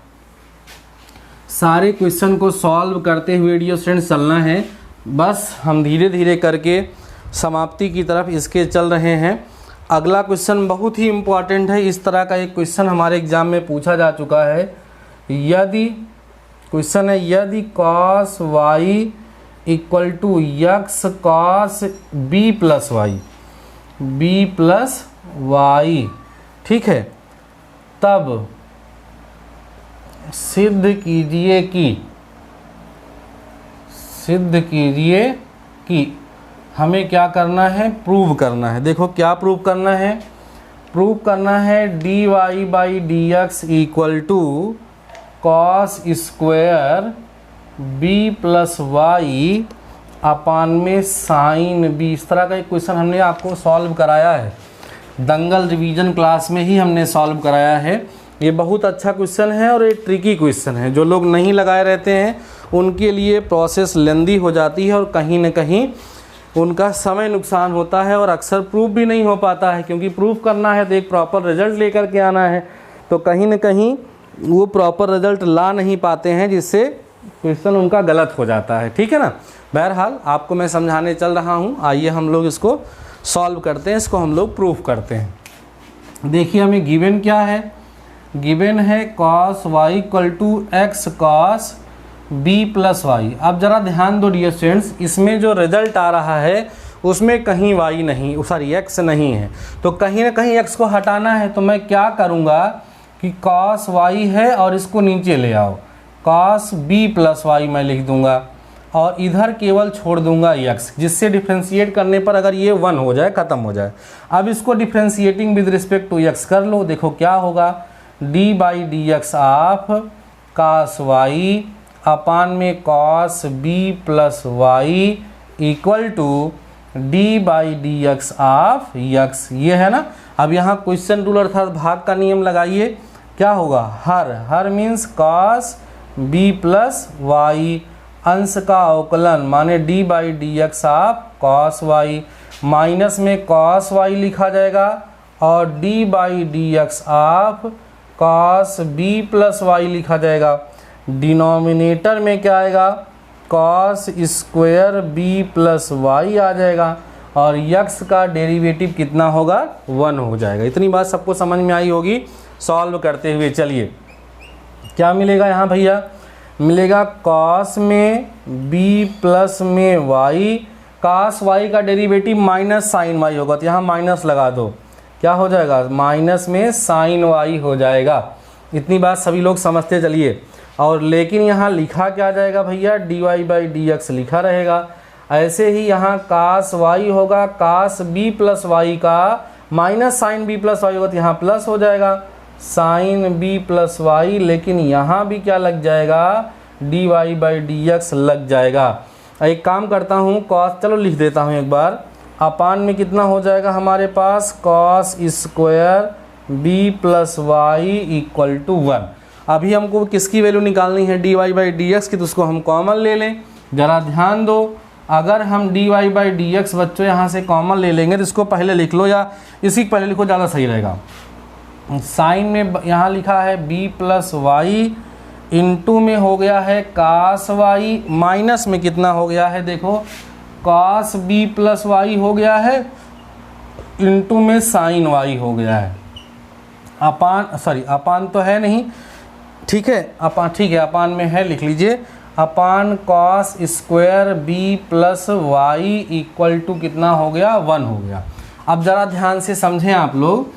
सारे क्वेश्चन को सॉल्व करते हुए डियर स्टूडेंट्स चलना है, बस हम धीरे धीरे करके समाप्ति की तरफ इसके चल रहे हैं। अगला क्वेश्चन बहुत ही इम्पॉर्टेंट है, इस तरह का एक क्वेश्चन हमारे एग्जाम में पूछा जा चुका है। यदि क्वेश्चन है, यदि cos y equal to x cos b plus y, b plus y, ठीक है, तब सिद्ध कीजिए कि हमें क्या करना है, प्रूव करना है। देखो क्या प्रूव करना है, प्रूव करना है d y by d x equal to cos square b plus y upon में साइन बी। इस तरह का एक क्वेश्चन हमने आपको सॉल्व कराया है, दंगल रिवीजन क्लास में ही हमने सॉल्व कराया है। ये बहुत अच्छा क्वेश्चन है और ये ट्रिकी क्वेश्चन है, जो लोग नहीं लगाए रहते हैं उनके लिए प्रोसेस लेंदी हो जाती है और कहीं ना कहीं उनका समय नुकसान होता है और अक्सर प्रूफ भी नहीं हो पाता है, क्योंकि प्रूफ करना है तो एक प्रॉपर रिजल्ट लेकर के आना है, तो कहीं ना कहीं वो प्रॉपर रिजल्ट ला नहीं पाते हैं, जिससे क्वेश्चन उनका गलत हो जाता है, ठीक है ना। बहरहाल आपको मैं समझाने चल रहा हूँ, आइए हम लोग इसको सॉल्व करते हैं, इसको हम लोग प्रूफ करते हैं। देखिए हमें गिवन क्या है, गिवन है cos y equal to x cos b plus y. अब ज़रा ध्यान दो डियर स्टूडेंट्स, इसमें जो रिजल्ट आ रहा है उसमें कहीं वाई नहीं, सॉरी एक्स नहीं है, तो कहीं ना कहीं एक्स को हटाना है। तो मैं क्या करूँगा कि कॉस वाई है और इसको नीचे ले आओ, कॉस बी प्लस वाई मैं लिख दूँगा और इधर केवल छोड़ दूंगा एक्स, जिससे डिफ्रेंशिएट करने पर अगर ये 1 हो जाए, ख़त्म हो जाए। अब इसको differentiating with respect to x कर लो, देखो क्या होगा, d by d x of cos y upon में cos b plus y equal to d by d x of x, ये है ना। अब यहाँ क्वेश्चन रूल अर्थात भाग का नियम लगाइए, क्या होगा, हर means cos b plus y, अंश का अवकलन माने d by d x of cos y, minus में कॉस वाई लिखा जाएगा और d by d x of cos b plus y लिखा जाएगा। डिनोमिनेटर में क्या आएगा, cos square b plus y आ जाएगा और यक्स का डेरिवेटिव कितना होगा, 1 हो जाएगा। इतनी बात सबको समझ में आई होगी। सॉल्व करते हुए चलिए, क्या मिलेगा यहाँ भैया, मिलेगा कॉस में b प्लस में y, कॉस y का डेरिवेटिव माइनस साइन y होगा, तो यहाँ माइनस लगा दो, क्या हो जाएगा, माइनस में साइन y हो जाएगा। इतनी बात सभी लोग समझते चलिए। और लेकिन यहाँ लिखा क्या जाएगा भैया, d y by d x लिखा रहेगा। ऐसे ही यहाँ कॉस y होगा, कॉस b प्लस वाई का minus sine b plus y होगा, तो यहाँ प्लस हो जाएगा साइन b प्लस वाई, लेकिन यहाँ भी क्या लग जाएगा, d y by d x लग जाएगा। एक काम करता हूँ, कॉस चलो लिख देता हूँ एक बार, अपान में कितना हो जाएगा हमारे पास, cos square b plus y equal to 1। अभी हमको किसकी वैल्यू निकालनी है, d y by d x की, तो उसको हम कॉमन ले लें। ज़रा ध्यान दो, अगर हम dy बाई डी एक्स बच्चों यहाँ से कॉमन ले लेंगे तो इसको पहले लिख लो या इसी पहले लिखो, ज़्यादा सही रहेगा। साइन में यहाँ लिखा है b प्लस वाई, इंटू में हो गया है कास वाई, माइनस में कितना हो गया है देखो कास b प्लस वाई हो गया है, इंटू में साइन वाई हो गया है। अपान तो है नहीं, ठीक है, अपान में है, लिख लीजिए upon cos square b plus y equal to कितना हो गया 1 हो गया। अब ज़रा ध्यान से समझें आप लोग,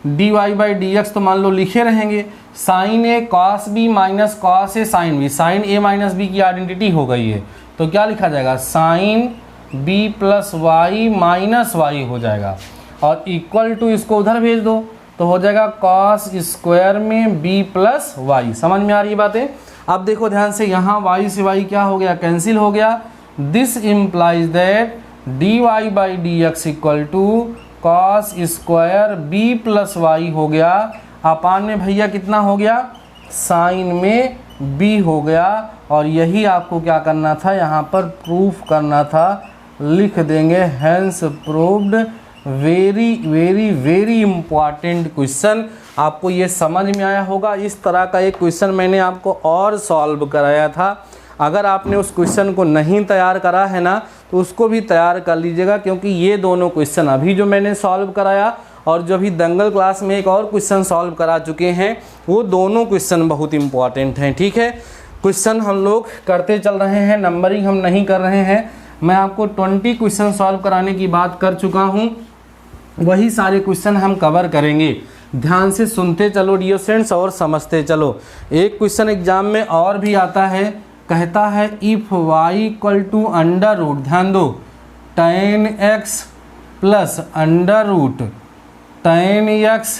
dy बाई डी एक्स तो मान लो लिखे रहेंगे, sine a cos b minus cos a sine b, sine a minus b की आइडेंटिटी हो गई है, तो क्या लिखा जाएगा sine b plus y minus y हो जाएगा, और इक्वल टू इसको उधर भेज दो तो हो जाएगा कॉस स्क्वायर में b प्लस वाई। समझ में आ रही है बातें? अब देखो ध्यान से, यहाँ y से y क्या हो गया, कैंसिल हो गया। This implies that dy by d x equal to cos square b plus y हो गया, अपान में भैया कितना हो गया साइन में b हो गया, और यही आपको क्या करना था यहाँ पर प्रूफ करना था, लिख देंगे hence proved. Very very very important question, आपको ये समझ में आया होगा। इस तरह का एक क्वेश्चन मैंने आपको और सॉल्व कराया था, अगर आपने उस क्वेश्चन को नहीं तैयार करा है ना तो उसको भी तैयार कर लीजिएगा, क्योंकि ये दोनों क्वेश्चन अभी जो मैंने सॉल्व कराया और जो अभी दंगल क्लास में एक और क्वेश्चन सॉल्व करा चुके हैं, वो दोनों क्वेश्चन बहुत इंपॉर्टेंट हैं। ठीक है, क्वेश्चन हम लोग करते चल रहे हैं, नंबरिंग हम नहीं कर रहे हैं। मैं आपको 20 क्वेश्चन सॉल्व कराने की बात कर चुका हूँ, वही सारे क्वेश्चन हम कवर करेंगे। ध्यान से सुनते चलो डियर स्टूडेंट्स और समझते चलो। एक क्वेश्चन एग्जाम में और भी आता है, कहता है if y equal to under root, ध्यान दो, tan x plus under root tan x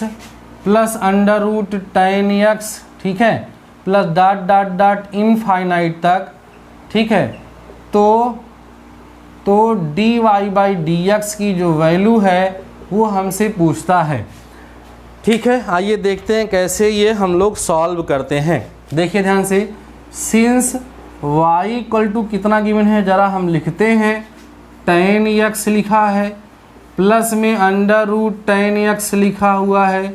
plus under root tan x, ठीक है, plus dot dot dot infinite तक, ठीक है, तो dy बाई डी एक्स की जो वैल्यू है वो हमसे पूछता है। ठीक है, आइए देखते हैं कैसे ये हम लोग सॉल्व करते हैं। देखिए ध्यान से, सिंस y इक्वल टू कितना गिवन है, ज़रा हम लिखते हैं, tan x लिखा है, प्लस में अंडर रूट tan x लिखा हुआ है,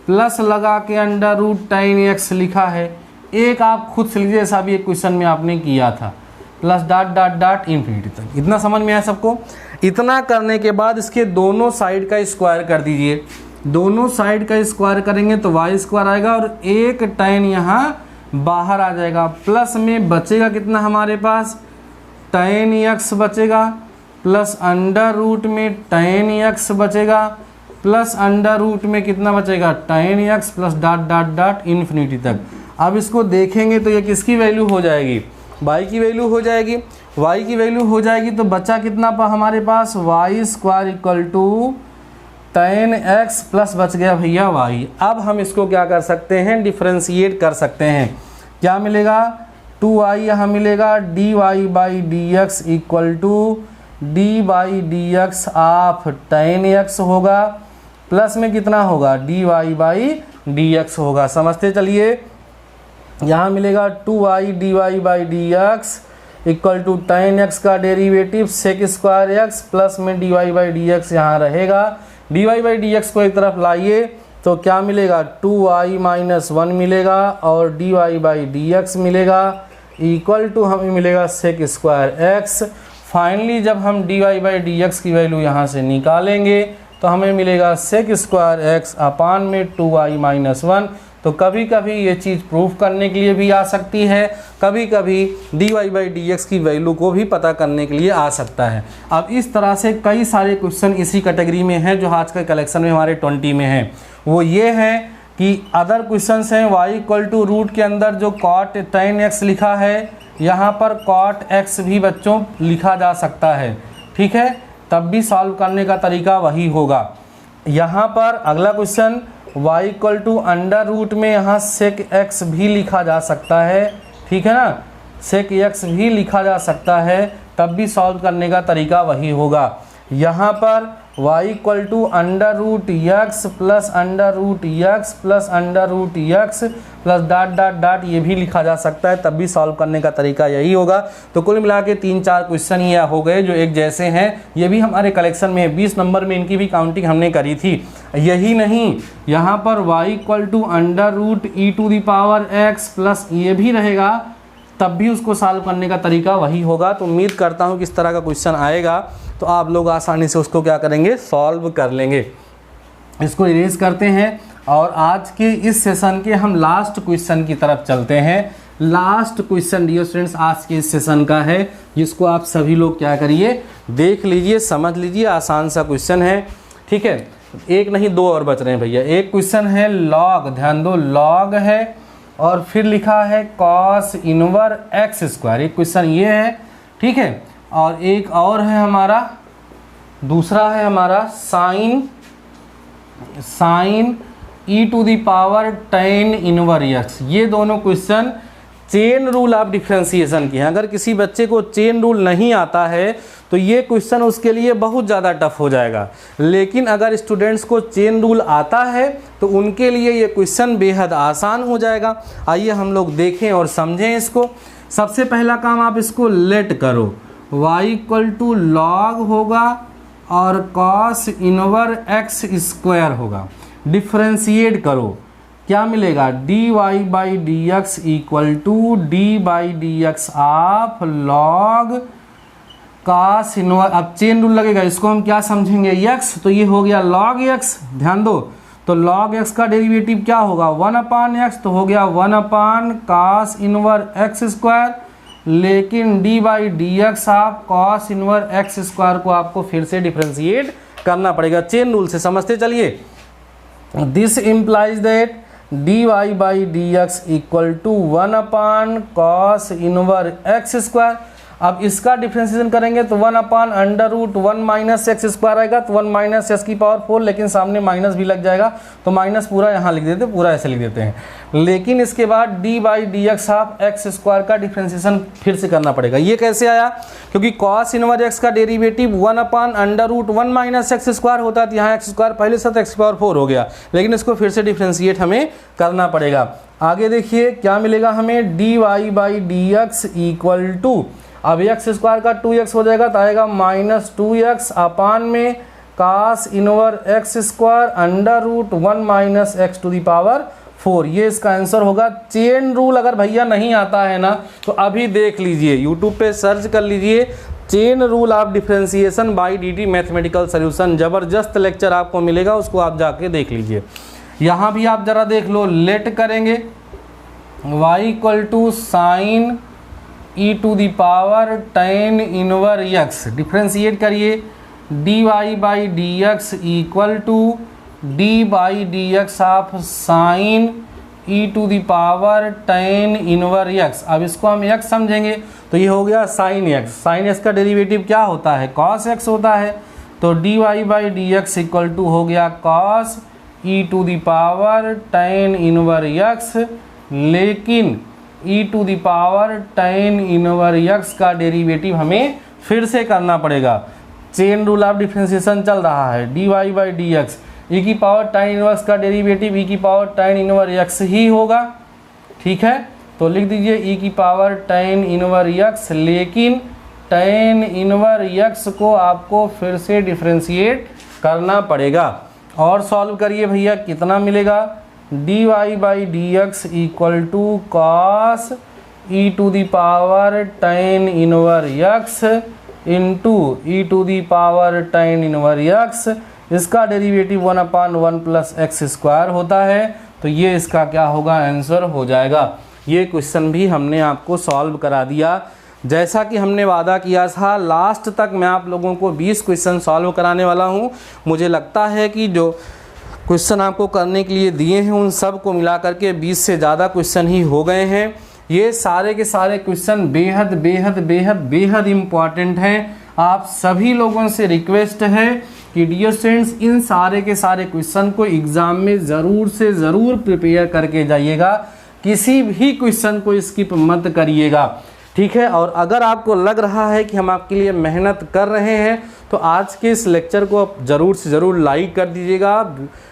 प्लस लगा के अंडर रूट tan x लिखा है। एक आप खुद से लीजिए, ऐसा भी एक क्वेश्चन में आपने किया था, plus dot dot dot infinity तक। इतना समझ में आया सबको? इतना करने के बाद इसके दोनों साइड का स्क्वायर कर दीजिए। दोनों साइड का स्क्वायर करेंगे तो वाई स्क्वायर आएगा और एक tan यहाँ बाहर आ जाएगा, प्लस में बचेगा कितना हमारे पास tan x बचेगा, प्लस अंडर रूट में tan x बचेगा, प्लस अंडर रूट में कितना बचेगा tan x plus dot dot dot infinity तक। अब इसको देखेंगे तो ये किसकी वैल्यू हो जाएगी, y की वैल्यू हो जाएगी। y की वैल्यू हो जाएगी तो बचा कितना हमारे पास y square equal to tan x plus बच गया भैया y। अब हम इसको क्या कर सकते हैं, डिफ्रेंशिएट कर सकते हैं। क्या मिलेगा, 2y यहाँ मिलेगा, dy by d x equal to d by d x of tan x होगा, प्लस में कितना होगा dy बाई डी एक्स होगा। समझते चलिए, यहाँ मिलेगा 2y dy by d x equal to tan x का derivative sec square x, plus में dy बाई डी एक्स यहाँ रहेगा। dy बाई डी एक्स को एक तरफ लाइए तो क्या मिलेगा, 2y माइनस 1 मिलेगा और dy बाई डी एक्स मिलेगा, इक्वल टू हमें मिलेगा सेक स्क्वायर x। फाइनली जब हम dy बाई डी एक्स की वैल्यू यहाँ से निकालेंगे तो हमें मिलेगा सेक स्क्वायर x अपान में 2y माइनस 1। तो कभी कभी ये चीज़ प्रूफ करने के लिए भी आ सकती है, कभी कभी dy बाई डी एक्स की वैल्यू को भी पता करने के लिए आ सकता है। अब इस तरह से कई सारे क्वेश्चन इसी कैटेगरी में हैं जो आज के कलेक्शन में हमारे 20 में हैं। वो ये है कि अदर क्वेश्चंस हैं, y इक्वल टू रूट के अंदर जो cot tan x लिखा है, यहाँ पर cot x भी बच्चों लिखा जा सकता है, ठीक है, तब भी सॉल्व करने का तरीका वही होगा। यहाँ पर अगला question y equal to under root में यहाँ सेक x भी लिखा जा सकता है, ठीक है ना, सेक x भी लिखा जा सकता है, तब भी सॉल्व करने का तरीका वही होगा। यहाँ पर y equal to under root x plus under root x plus under root x plus dot dot dot, ये भी लिखा जा सकता है, तब भी सॉल्व करने का तरीका यही होगा। तो कुल मिला के 3-4 क्वेश्चन ये हो गए जो एक जैसे हैं, ये भी हमारे कलेक्शन में है। 20 नंबर में इनकी भी काउंटिंग हमने करी थी। यही नहीं, यहाँ पर y equal to under root e to the power x plus ये भी रहेगा, तब भी उसको सॉल्व करने का तरीका वही होगा। तो उम्मीद करता हूँ कि इस तरह का क्वेश्चन आएगा तो आप लोग आसानी से उसको क्या करेंगे, सॉल्व कर लेंगे। इसको इरेज करते हैं और आज के इस सेशन के हम लास्ट क्वेश्चन की तरफ चलते हैं। लास्ट क्वेश्चन डियर स्टूडेंट्स आज के इस सेशन का है, जिसको आप सभी लोग क्या करिए, देख लीजिए, समझ लीजिए। आसान सा क्वेश्चन है, ठीक है। एक नहीं 2 और बच रहे हैं भैया। एक क्वेश्चन है लॉग, ध्यान दो, लॉग है और फिर लिखा है कॉस इनवर एक्स स्क्वायर, एक क्वेश्चन ये है, ठीक है। और एक और है हमारा, दूसरा है हमारा sine e to the power tan inverse x. ये दोनों question chain rule of differentiation की हैं। अगर किसी बच्चे को चेन रूल नहीं आता है तो ये क्वेश्चन उसके लिए बहुत ज़्यादा टफ हो जाएगा, लेकिन अगर स्टूडेंट्स को चेन रूल आता है तो उनके लिए ये क्वेश्चन बेहद आसान हो जाएगा। आइए हम लोग देखें और समझें इसको। सबसे पहला काम आप इसको लेट करो, y इक्वल टू लॉग होगा और कॉस इनवर एक्स स्क्वायर होगा। डिफ्रेंशिएट करो, क्या मिलेगा, dy by d x equal to d by d x of log cos inverse. अब चेन रूल लगेगा, इसको हम क्या समझेंगे, x, तो ये हो गया log x। ध्यान दो, तो log x का डेरिवेटिव क्या होगा, 1/x, तो हो गया 1/ cos इनवर एक्स स्क्वायर। लेकिन d by d x of cos inverse x square को आपको फिर से डिफ्रेंशिएट करना पड़ेगा चेन रूल से। समझते चलिए, this implies that dy by d x equal to 1/ cos inverse x square. अब इसका डिफ्रेंशिएशन करेंगे तो 1/ under root 1 minus x square आएगा, तो 1 माइनस एक्स की पावर 4, लेकिन सामने माइनस भी लग जाएगा तो माइनस पूरा यहाँ लिख देते, पूरा ऐसे लिख देते हैं। लेकिन इसके बाद d by d x of x square का डिफ्रेंशिएशन फिर से करना पड़ेगा। ये कैसे आया, क्योंकि कॉस इनवर एक्स का derivative 1/ under root 1 minus x square होता है, तो यहाँ एक्स स्क्वायर पहले से तो एक्स की पावर 4 हो गया, लेकिन इसको फिर से डिफ्रेंशिएट हमें करना पड़ेगा। आगे देखिए क्या मिलेगा हमें, d y by d x equal to, अब एक्स स्क्वायर का 2x हो जाएगा तो आएगा -2x अपान में cos inverse x square under root 1 minus x to the power 4। ये इसका आंसर होगा। चेन रूल अगर भैया नहीं आता है ना तो अभी देख लीजिए, यूट्यूब पे सर्च कर लीजिए chain rule of differentiation by DT mathematical solution, ज़बरदस्त लेक्चर आपको मिलेगा, उसको आप जाके देख लीजिए। यहाँ भी आप ज़रा देख लो, लेट करेंगे y equal to sine e to the power tan inverse x, differentiate करिए, d y by d x equal to d by d x of sine e to the power tan inverse x. अब इसको हम x समझेंगे तो ये हो गया sine x. Sine x का डेरिवेटिव क्या होता है, कॉस एक्स होता है, तो d y by d x equal to हो गया cos e to the power tan inverse x. लेकिन e to the power tan inverse x का डेरिवेटिव हमें फिर से करना पड़ेगा। चेन रूल ऑफ डिफरेंशिएशन चल रहा है, d y by d x, e की पावर टेन इनवर्स का डेरिवेटिव ई की पावर टेन इनवर एक्स ही होगा, ठीक है। तो लिख दीजिए ई की पावर टेन इनवर एक्स, लेकिन टेन इनवर एक्स को आपको फिर से डिफ्रेंशिएट करना पड़ेगा। और सॉल्व करिए भैया, कितना मिलेगा, d y by d x equal to cos e to the power tan inverse x into e to the power tan inverse x, इसका डेरिवेटिव 1/1 प्लस एक्स स्क्वायर होता है। तो ये इसका क्या होगा, आंसर हो जाएगा। ये क्वेश्चन भी हमने आपको सॉल्व करा दिया। जैसा कि हमने वादा किया था, लास्ट तक मैं आप लोगों को 20 क्वेश्चन सॉल्व कराने वाला हूँ। मुझे लगता है कि जो क्वेश्चन आपको करने के लिए दिए हैं उन सब को मिला करके 20 से ज़्यादा क्वेश्चन ही हो गए हैं। ये सारे के सारे क्वेश्चन बेहद बेहद बेहद बेहद इम्पॉर्टेंट हैं। आप सभी लोगों से रिक्वेस्ट है कि डियर स्टूडेंट्स इन सारे के सारे क्वेश्चन को एग्ज़ाम में ज़रूर से ज़रूर प्रिपेयर करके जाइएगा, किसी भी क्वेश्चन को स्किप मत करिएगा, ठीक है। और अगर आपको लग रहा है कि हम आपके लिए मेहनत कर रहे हैं तो आज के इस लेक्चर को आप ज़रूर से ज़रूर लाइक कर दीजिएगा,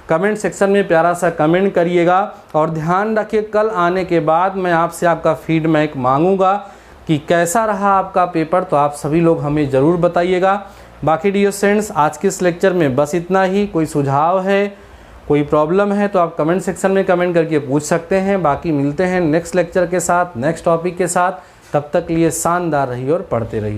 कमेंट सेक्शन में प्यारा सा कमेंट करिएगा और ध्यान रखिए कल आने के बाद मैं आपसे आपका फीडबैक मांगूंगा कि कैसा रहा आपका पेपर, तो आप सभी लोग हमें ज़रूर बताइएगा। बाकी डियर फ्रेंड्स, आज के इस लेक्चर में बस इतना ही। कोई सुझाव है, कोई प्रॉब्लम है तो आप कमेंट सेक्शन में कमेंट करके पूछ सकते हैं। बाकी मिलते हैं नेक्स्ट लेक्चर के साथ, नेक्स्ट टॉपिक के साथ। तब तक लिए शानदार रहिए और पढ़ते रहिए।